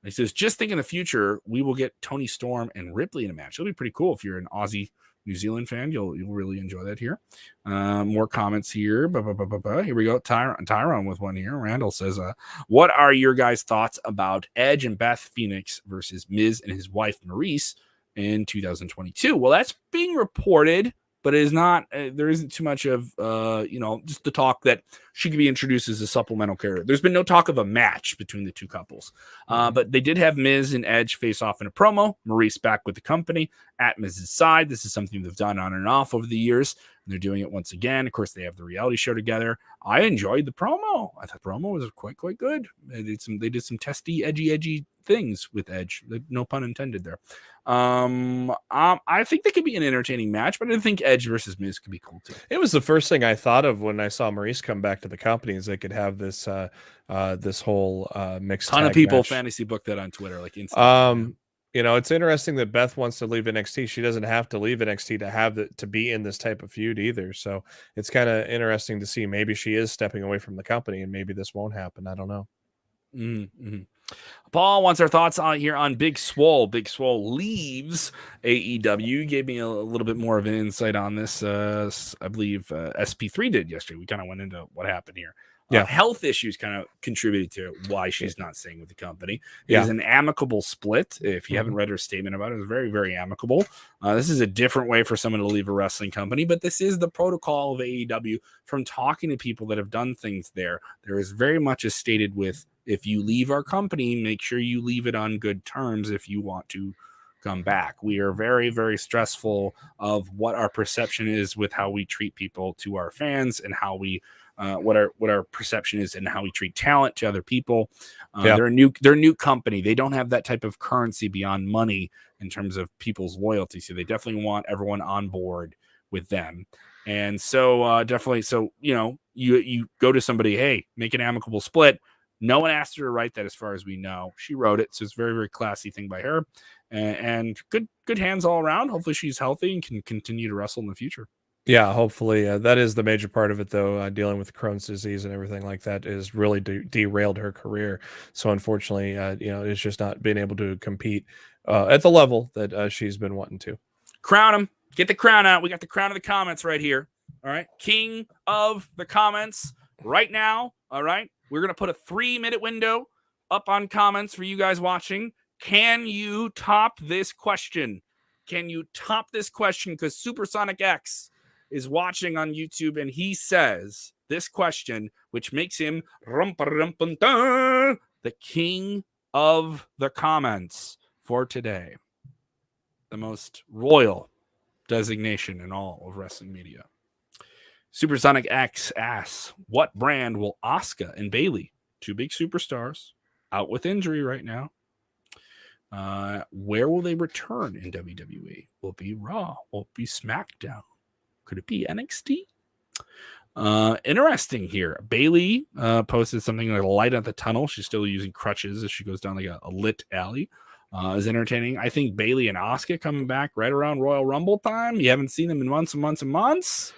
He says, just think in the future, we will get Tony Storm and Ripley in a match. It'll be pretty cool if you're an Aussie New Zealand fan. You'll really enjoy that here. More comments here. Here we go. Tyrone with one here. Randall says, what are your guys' thoughts about Edge and Beth Phoenix versus Miz and his wife Maurice in 2022? Well, that's being reported, but it is not. There isn't too much of, just the talk that she could be introduced as a supplemental character. There's been no talk of a match between the two couples, but they did have Miz and Edge face off in a promo. Maurice back with the company at Miz's side. This is something they've done on and off over the years, and they're doing it once again. Of course, they have the reality show together. I enjoyed the promo. I thought the promo was quite good. They did some testy, edgy things with Edge. No pun intended there. I think they could be an entertaining match, but I think Edge versus Miz could be cool too. It was the first thing I thought of when I saw Maurice come back to the company, is they could have this this whole mixed ton of tag people match. fantasy book that on Twitter, like instantly. It's interesting that Beth wants to leave NXT. She doesn't have to leave NXT to be in this type of feud either. So it's kind of interesting to see. Maybe she is stepping away from the company, and maybe this won't happen. I don't know. Mm-hmm. Paul wants our thoughts on here on Big Swole. Big Swole leaves AEW. Gave me a little bit more of an insight on this. I believe SP3 did yesterday. We kind of went into what happened here. Health issues kind of contributed to why she's not staying with the company. It is an amicable split. If you haven't read her statement about it, it's very, very amicable. This is a different way for someone to leave a wrestling company, but this is the protocol of AEW from talking to people that have done things there. There is very much as stated with, if you leave our company, make sure you leave it on good terms if you want to come back. We are very, very stressful of what our perception is with how we treat people to our fans, and how we what our perception is and how we treat talent to other people. They're a new company. They don't have that type of currency beyond money in terms of people's loyalty. So they definitely want everyone on board with them. And so definitely, you go to somebody, hey, make an amicable split. No one asked her to write that, as far as we know. She wrote it, so it's a very, very classy thing by her. And good hands all around. Hopefully she's healthy and can continue to wrestle in the future. Yeah, hopefully. That is the major part of it, though. Dealing with Crohn's disease and everything like that is really derailed her career. So unfortunately, it's just not been able to compete at the level that she's been wanting to. Crown him. Get the crown out. We got the crown of the comments right here. All right. King of the comments right now. All right. We're going to put a 3-minute window up on comments for you guys watching. Can you top this question? Can you top this question? Because Supersonic X is watching on YouTube, and he says this question, which makes him the king of the comments for today. The most royal designation in all of wrestling media. Supersonic X asks, what brand will Asuka and Bayley, two big superstars, out with injury right now? Where will they return in WWE? Will it be Raw? Will it be SmackDown? Could it be NXT? Interesting here. Bayley posted something like a light at the tunnel. She's still using crutches as she goes down like a lit alley. Is entertaining. I think Bayley and Asuka coming back right around Royal Rumble time. You haven't seen them in months and months and months.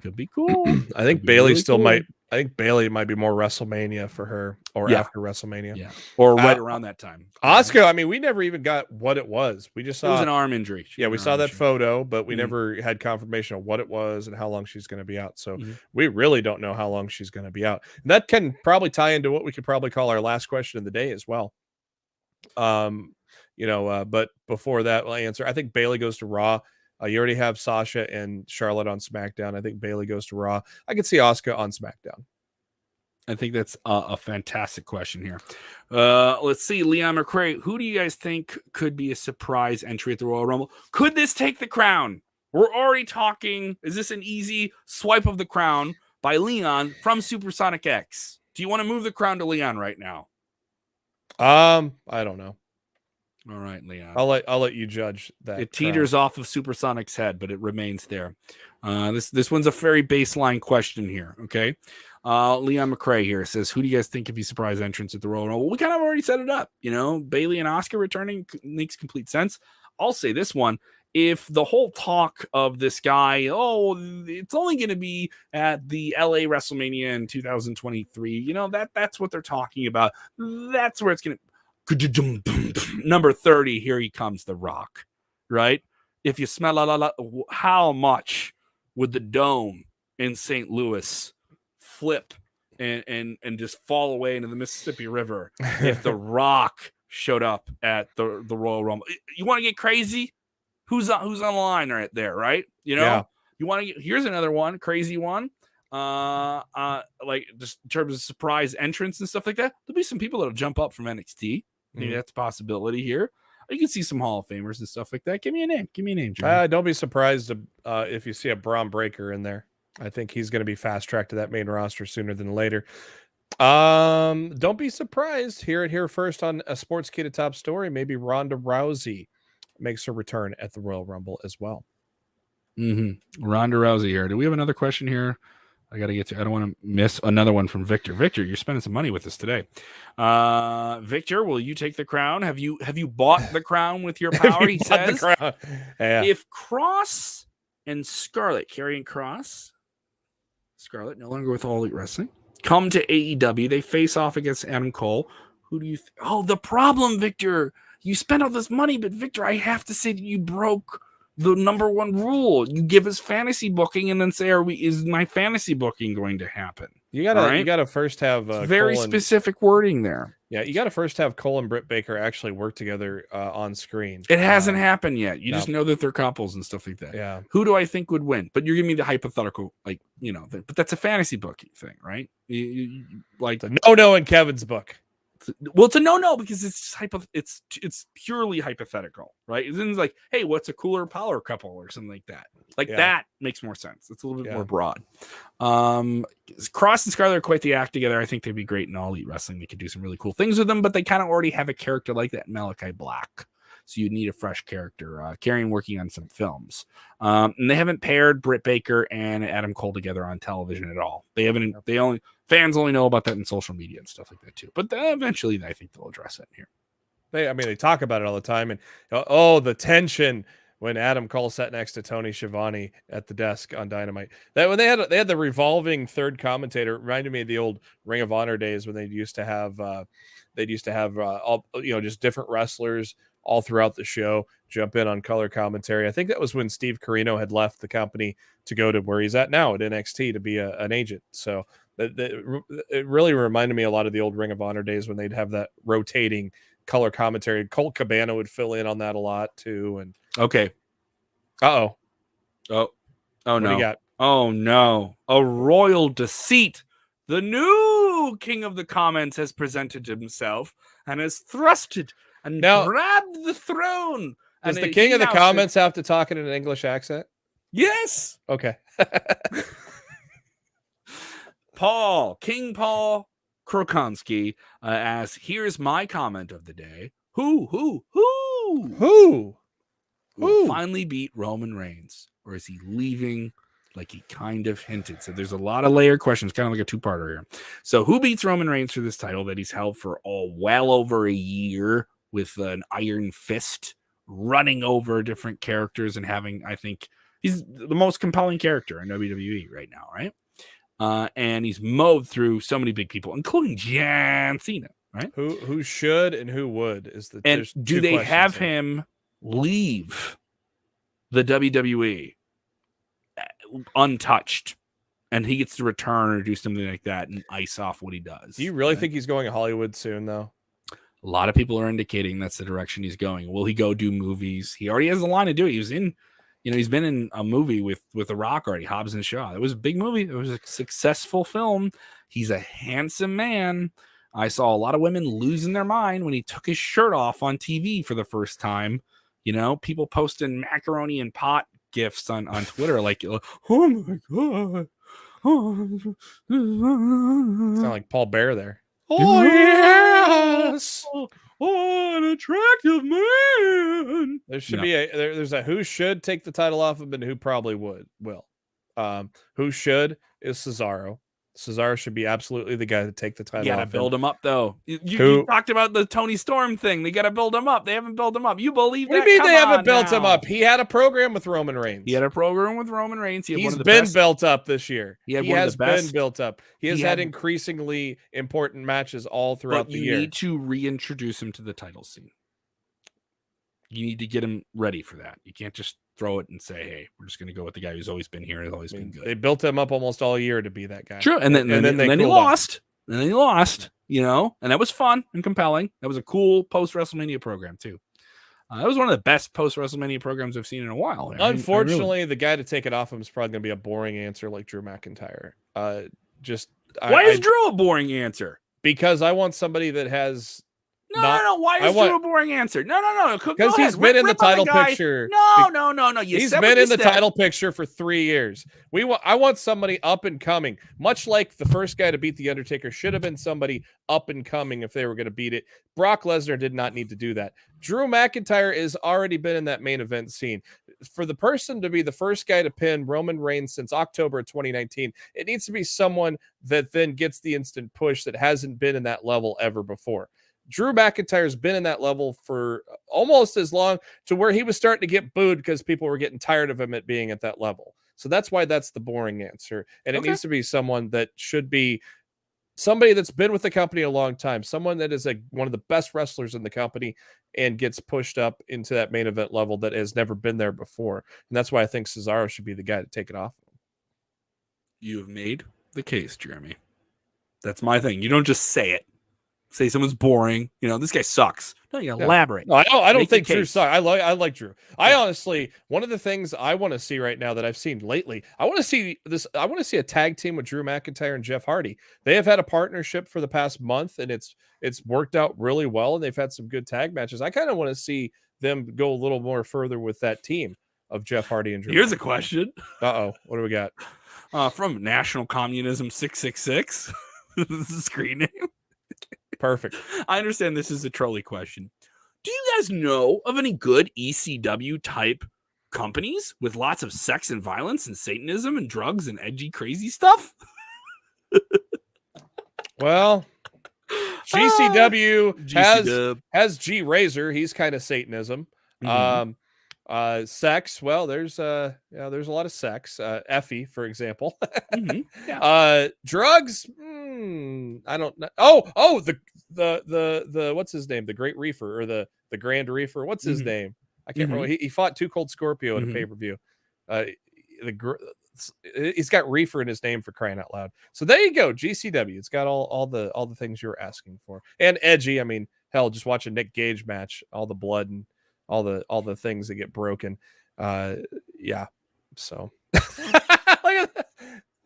Could be cool. I think Bayley might. I think Bayley might be more WrestleMania for her, or after WrestleMania, or right around that time. Asuka, I mean, we never even got what it was. We just saw it was an arm injury. We saw that photo, but we never had confirmation of what it was and how long she's going to be out. So we really don't know how long she's going to be out. And that can probably tie into what we could probably call our last question of the day as well. But before that, I'll answer. I think Bayley goes to Raw. You already have Sasha and Charlotte on SmackDown. I think Bayley goes to Raw. I could see Asuka on SmackDown. I think that's a fantastic question here. Let's see, Leon McCray. Who do you guys think could be a surprise entry at the Royal Rumble? Could this take the crown? We're already talking. Is this an easy swipe of the crown by Leon from Supersonic X? Do you want to move the crown to Leon right now? I don't know. All right, Leon. I'll let you judge that. It teeters off of Supersonic's head, but it remains there. This one's a very baseline question here. Okay. Leon McCrae here says, who do you guys think could be surprise entrance at the Royal Rumble? We kind of already set it up. Bailey and Oscar returning makes complete sense. I'll say this one. If the whole talk of this guy, it's only going to be at the LA WrestleMania in 2023, that's what they're talking about. That's where it's going to. Number 30, here he comes, The Rock, right? If you smell how much would the dome in St. Louis flip and just fall away into the Mississippi River if The Rock showed up at the Royal Rumble? You want to get crazy? Who's on the line right there, right? Yeah. You want to get, here's another one, crazy one. Like just in terms of surprise entrance and stuff like that, there'll be some people that'll jump up from NXT. Maybe that's a possibility here. You can see some Hall of Famers and stuff like that. Give me a name, Jimmy. Don't be surprised if you see a Braun Breaker in there. I think he's going to be fast tracked to that main roster sooner than later. Don't be surprised. Hear it here first on a Sportskeeda top story. Maybe Ronda Rousey makes her return at the Royal Rumble as well. Ronda Rousey here. Do we have another question here? I got to get to. I don't want to miss another one from Victor. Victor, you're spending some money with us today. Victor, will you take the crown? Have you bought the crown with your power? He says. The crown. Yeah. If Cross and Scarlett, Karrion Kross, Scarlett no longer with All Elite Wrestling, come to AEW, they face off against Adam Cole. Who do you? The problem, Victor. You spent all this money, but Victor, I have to say that you broke the number one rule. You give us fantasy booking and then say, is my fantasy booking going to happen? You gotta first have very specific wording there. Yeah, you gotta first have Cole and Britt Baker actually work together on screen. It hasn't happened yet. You just know that they're couples and stuff like that. Yeah. Who do I think would win? But you're giving me the hypothetical, but that's a fantasy booking thing, right? You like no in Kevin's book. Well, it's a no because it's just it's purely hypothetical, right? It's like, hey, what's a cooler power couple or something like that? That makes more sense. It's a little bit more broad. Cross and Scarlett are quite the act together. I think they'd be great in All Elite Wrestling. They could do some really cool things with them, but they kind of already have a character like that in Malachi Black. So you'd need a fresh character. Karrion working on some films. And they haven't paired Britt Baker and Adam Cole together on television at all. Fans only know about that in social media and stuff like that too. But eventually I think they'll address it here. They talk about it all the time. And the tension when Adam Cole sat next to Tony Schiavone at the desk on Dynamite. That when they had the revolving third commentator, reminded me of the old Ring of Honor days when they used to have all just different wrestlers all throughout the show jump in on color commentary. I think that was when Steve Corino had left the company to go to where he's at now at NXT to be an agent. So it really reminded me a lot of the old Ring of Honor days when they'd have that rotating color commentary. Colt Cabana would fill in on that a lot too. And okay. Oh no. What do you got? Oh no. A royal deceit. The new king of the comments has presented himself and has thrusted and grabbed the throne. Does the king of the comments have to talk in an English accent? Yes. Okay. King Paul Krokonski asks, here's my comment of the day. Who finally beat Roman Reigns? Or is he leaving like he kind of hinted? So there's a lot of layered questions, kind of like a two-parter here. So who beats Roman Reigns for this title that he's held for well over a year with an iron fist, running over different characters and having, I think, he's the most compelling character in WWE right now, right? And he's mowed through so many big people, including John Cena, right? Who should and who would is the and do they have him leave the WWE untouched, and he gets to return or do something like that and ice off what he does? Do you really think he's going to Hollywood soon, though? A lot of people are indicating that's the direction he's going. Will he go do movies? He already has a line to do. He was in. He's been in a movie with The Rock already, Hobbs and Shaw. It was a big movie. It was a successful film. He's a handsome man. I saw a lot of women losing their mind when he took his shirt off on TV for the first time. People posting macaroni and pot gifs on Twitter like, oh my God. Sound like Paul Bear there. Oh, yes. Oh, an attractive man. There should be there's a who should take the title off of him and who probably will. Who should is Cesaro. Cesaro should be absolutely the guy to take the title. You gotta off build him up, though. You Who- talked about the Tony Storm thing. They gotta build him up. They haven't built him up. You believe What that? do you mean Come they haven't on built him now. up? He had a program with Roman Reigns. He had a program with Roman Reigns. He's been built up this year. He had He one of has the best- been built up. He has he had had- increasingly important matches all throughout But the you year. need to reintroduce him to the title scene. You need to get him ready for that. You can't just throw it and say, "Hey, we're just going to go with the guy who's always been here and has always been good." They built him up almost all year to be that guy. True, and then he cooled lost. And then he lost. And that was fun and compelling. That was a cool post WrestleMania program too. That was one of the best post WrestleMania programs I've seen in a while. Unfortunately, the guy to take it off him is probably going to be a boring answer like Drew McIntyre. Why is Drew a boring answer? Because I want somebody that has. No. Why is Drew a boring answer? No. Because he's been in the title picture. No. He's been in the title picture for 3 years. I want somebody up and coming, much like the first guy to beat The Undertaker should have been somebody up and coming if they were going to beat it. Brock Lesnar did not need to do that. Drew McIntyre has already been in that main event scene. For the person to be the first guy to pin Roman Reigns since October of 2019, it needs to be someone that then gets the instant push that hasn't been in that level ever before. Drew McIntyre's been in that level for almost as long to where he was starting to get booed because people were getting tired of him at being at that level. So that's why that's the boring answer. And it needs to be someone that should be somebody that's been with the company a long time, someone that is one of the best wrestlers in the company and gets pushed up into that main event level that has never been there before. And that's why I think Cesaro should be the guy to take it off. You have made the case, Jeremy. That's my thing. You don't just say it. Say someone's boring. This guy sucks. No, you elaborate. No, I don't think Drew case. sucks. I like Drew. I honestly, one of the things I want to see right now that I've seen lately, I want to see a tag team with Drew McIntyre and Jeff Hardy. They have had a partnership for the past month, and it's worked out really well, and they've had some good tag matches. I kind of want to see them go a little more further with that team of Jeff Hardy and Drew. Here's a question. Uh-oh. What do we got? From National Communism 666. This is the screen name. Perfect. I understand this is a trolley question. Do you guys know of any good ECW type companies with lots of sex and violence and Satanism and drugs and edgy, crazy stuff? Well, GCW has G Razor. He's kind of Satanism. Mm-hmm. Sex. Well, there's a lot of sex. Effie, for example. Mm-hmm. Yeah. Drugs. I don't know. Oh, the what's his name? The Great Reefer or the Grand Reefer. What's his name? I can't remember. He fought Too Cold Scorpio at a pay-per-view. He's got Reefer in his name, for crying out loud. So there you go. GCW. It's got all the things you were asking for. And edgy. I mean, hell, just watch a Nick Gage match, all the blood and all the things that get broken. Yeah. So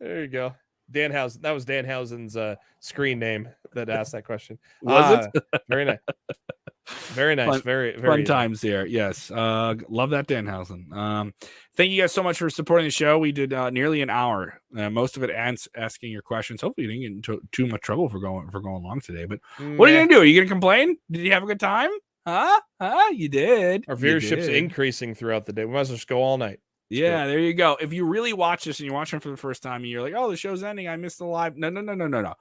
there you go. Danhausen. That was Danhausen's screen name that asked that question. Was it? Very nice. Very nice. Fun, very fun times there. Yes. Love that, Danhausen. Thank you guys so much for supporting the show. We did nearly an hour. Most of it asking your questions. Hopefully you didn't get into too much trouble for going long today. But what are you gonna do? Are you gonna complain? Did you have a good time? Huh? You did. Our viewership's increasing throughout the day. We might as well just go all night. Yeah, there you go. If you really watch this and you're watching for the first time and you're like, oh, the show's ending, I missed the live. No.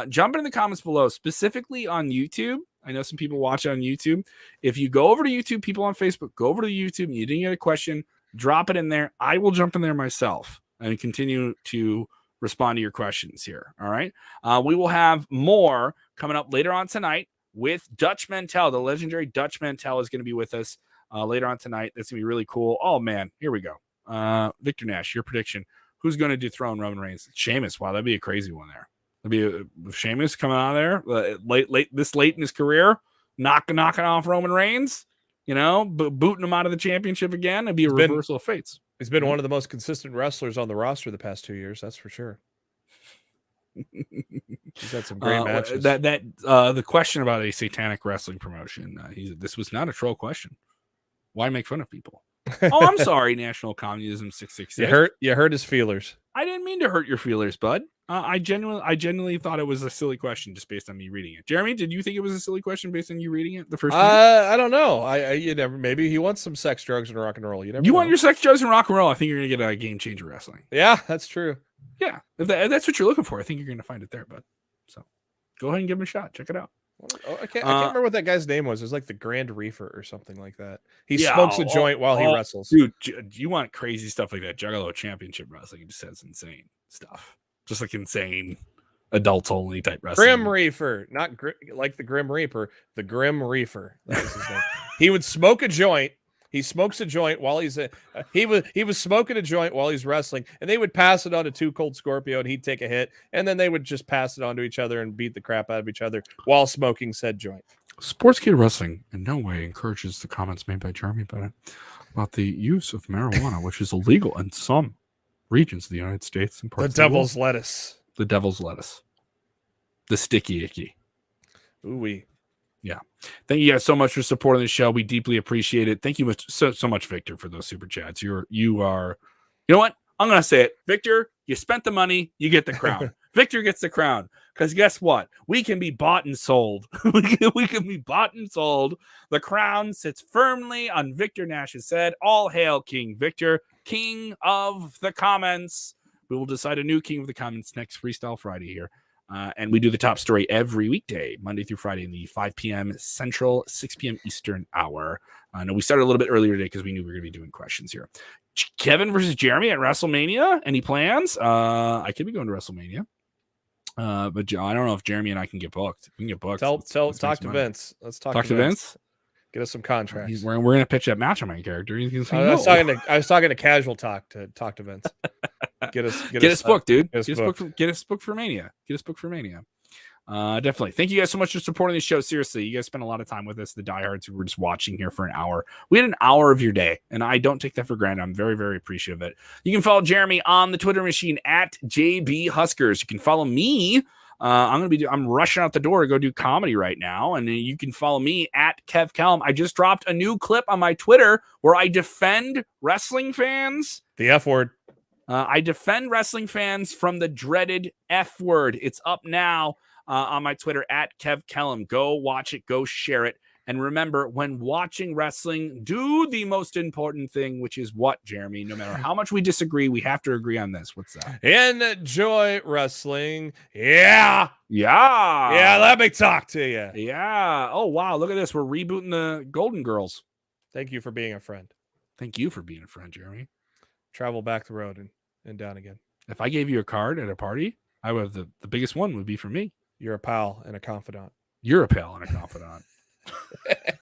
Jump in the comments below, specifically on YouTube. I know some people watch on YouTube. If you go over to YouTube, people on Facebook, go over to YouTube and you didn't get a question, drop it in there. I will jump in there myself and continue to respond to your questions here. All right. We will have more coming up later on tonight with Dutch Mantel. The legendary Dutch Mantel is going to be with us later on tonight. That's going to be really cool. Oh, man. Here we go. Victor Nash, your prediction. Who's going to dethrone Roman Reigns? Sheamus. Wow, that'd be a crazy one there. That'd be Sheamus coming out of there late in his career, knocking off Roman Reigns, booting him out of the championship again. It'd be a reversal of fates. He's been one of the most consistent wrestlers on the roster the past 2 years. That's for sure. He's had some great matches. The question about a satanic wrestling promotion. This was not a troll question. Why make fun of people? Oh, I'm sorry, National Communism 666. You hurt his feelers. I didn't mean to hurt your feelers, bud. I genuinely thought it was a silly question just based on me reading it. Jeremy, did you think it was a silly question based on you reading it the first time? I don't know. You never. Maybe he wants some sex, drugs, and rock and roll. You never. You know. want your sex, drugs, and rock and roll? I think you're gonna get a Game Changer Wrestling. Yeah, that's true. Yeah, if that's what you're looking for, I think you're gonna find it there, bud. So go ahead and give him a shot. Check it out. Oh, I can't remember what that guy's name was. It was like the Grand Reefer or something like that. He Yeah, smokes a joint while he wrestles. Dude, you want crazy stuff like that? Juggalo Championship Wrestling just has insane stuff, just like insane adults only type wrestling. Grim Reefer, not like the Grim Reaper, the Grim Reefer. That was his name. He would smoke a joint. He smokes a joint while he's he was smoking a joint while he's wrestling, and they would pass it on to Too Cold Scorpio, and he'd take a hit, and then they would just pass it on to each other and beat the crap out of each other while smoking said joint. Sportskeeda Wrestling in no way encourages the comments made by Jeremy about the use of marijuana, which is illegal in some regions of the United States and parts The of the world. devil's lettuce. The devil's lettuce. The sticky icky. Ooh-wee. Yeah. Thank you guys so much for supporting the show. We deeply appreciate it. Thank you so much, Victor, for those super chats. You are, you know what? I'm going to say it. Victor, you spent the money, you get the crown. Victor gets the crown. Because guess what? We can be bought and sold. we can be bought and sold. The crown sits firmly on Victor Nash's head. All hail King Victor, King of the Comments. We will decide a new King of the Comments next Freestyle Friday here. And we do the top story every weekday, Monday through Friday in the 5 p.m. Central, 6 p.m. Eastern hour. No, we started a little bit earlier today because we knew we were going to be doing questions here. Kevin versus Jeremy at WrestleMania. Any plans? I could be going to WrestleMania. But I don't know if Jeremy and I can get booked. We can get booked. Talk to Vince. Let's talk to Vince. Get us some contracts. We're going to pitch that match on my character. I was talking to casual talk to Vince. Get us booked, dude. Get us booked for Mania. Get us booked for Mania. Definitely. Thank you guys so much for supporting the show. Seriously, you guys spent a lot of time with us, the diehards who were just watching here for an hour. We had an hour of your day, and I don't take that for granted. I'm very, very appreciative of it. You can follow Jeremy on the Twitter machine at JB Huskers. You can follow me. I'm rushing out the door to go do comedy right now. And you can follow me at Kev Kelm. I just dropped a new clip on my Twitter where I defend wrestling fans. The F word. I defend wrestling fans from the dreaded F word. It's up now on my Twitter at Kev Kelm. Go watch it. Go share it. And remember, when watching wrestling, do the most important thing, which is what, Jeremy? No matter how much we disagree, we have to agree on this. What's that? Enjoy wrestling. Yeah. Yeah. Let me talk to you. Yeah. Oh, wow. Look at this. We're rebooting the Golden Girls. Thank you for being a friend. Thank you for being a friend, Jeremy. Travel back the road and down again. If I gave you a card at a party, I would have the biggest one would be for me. You're a pal and a confidant. You're a pal and a confidant.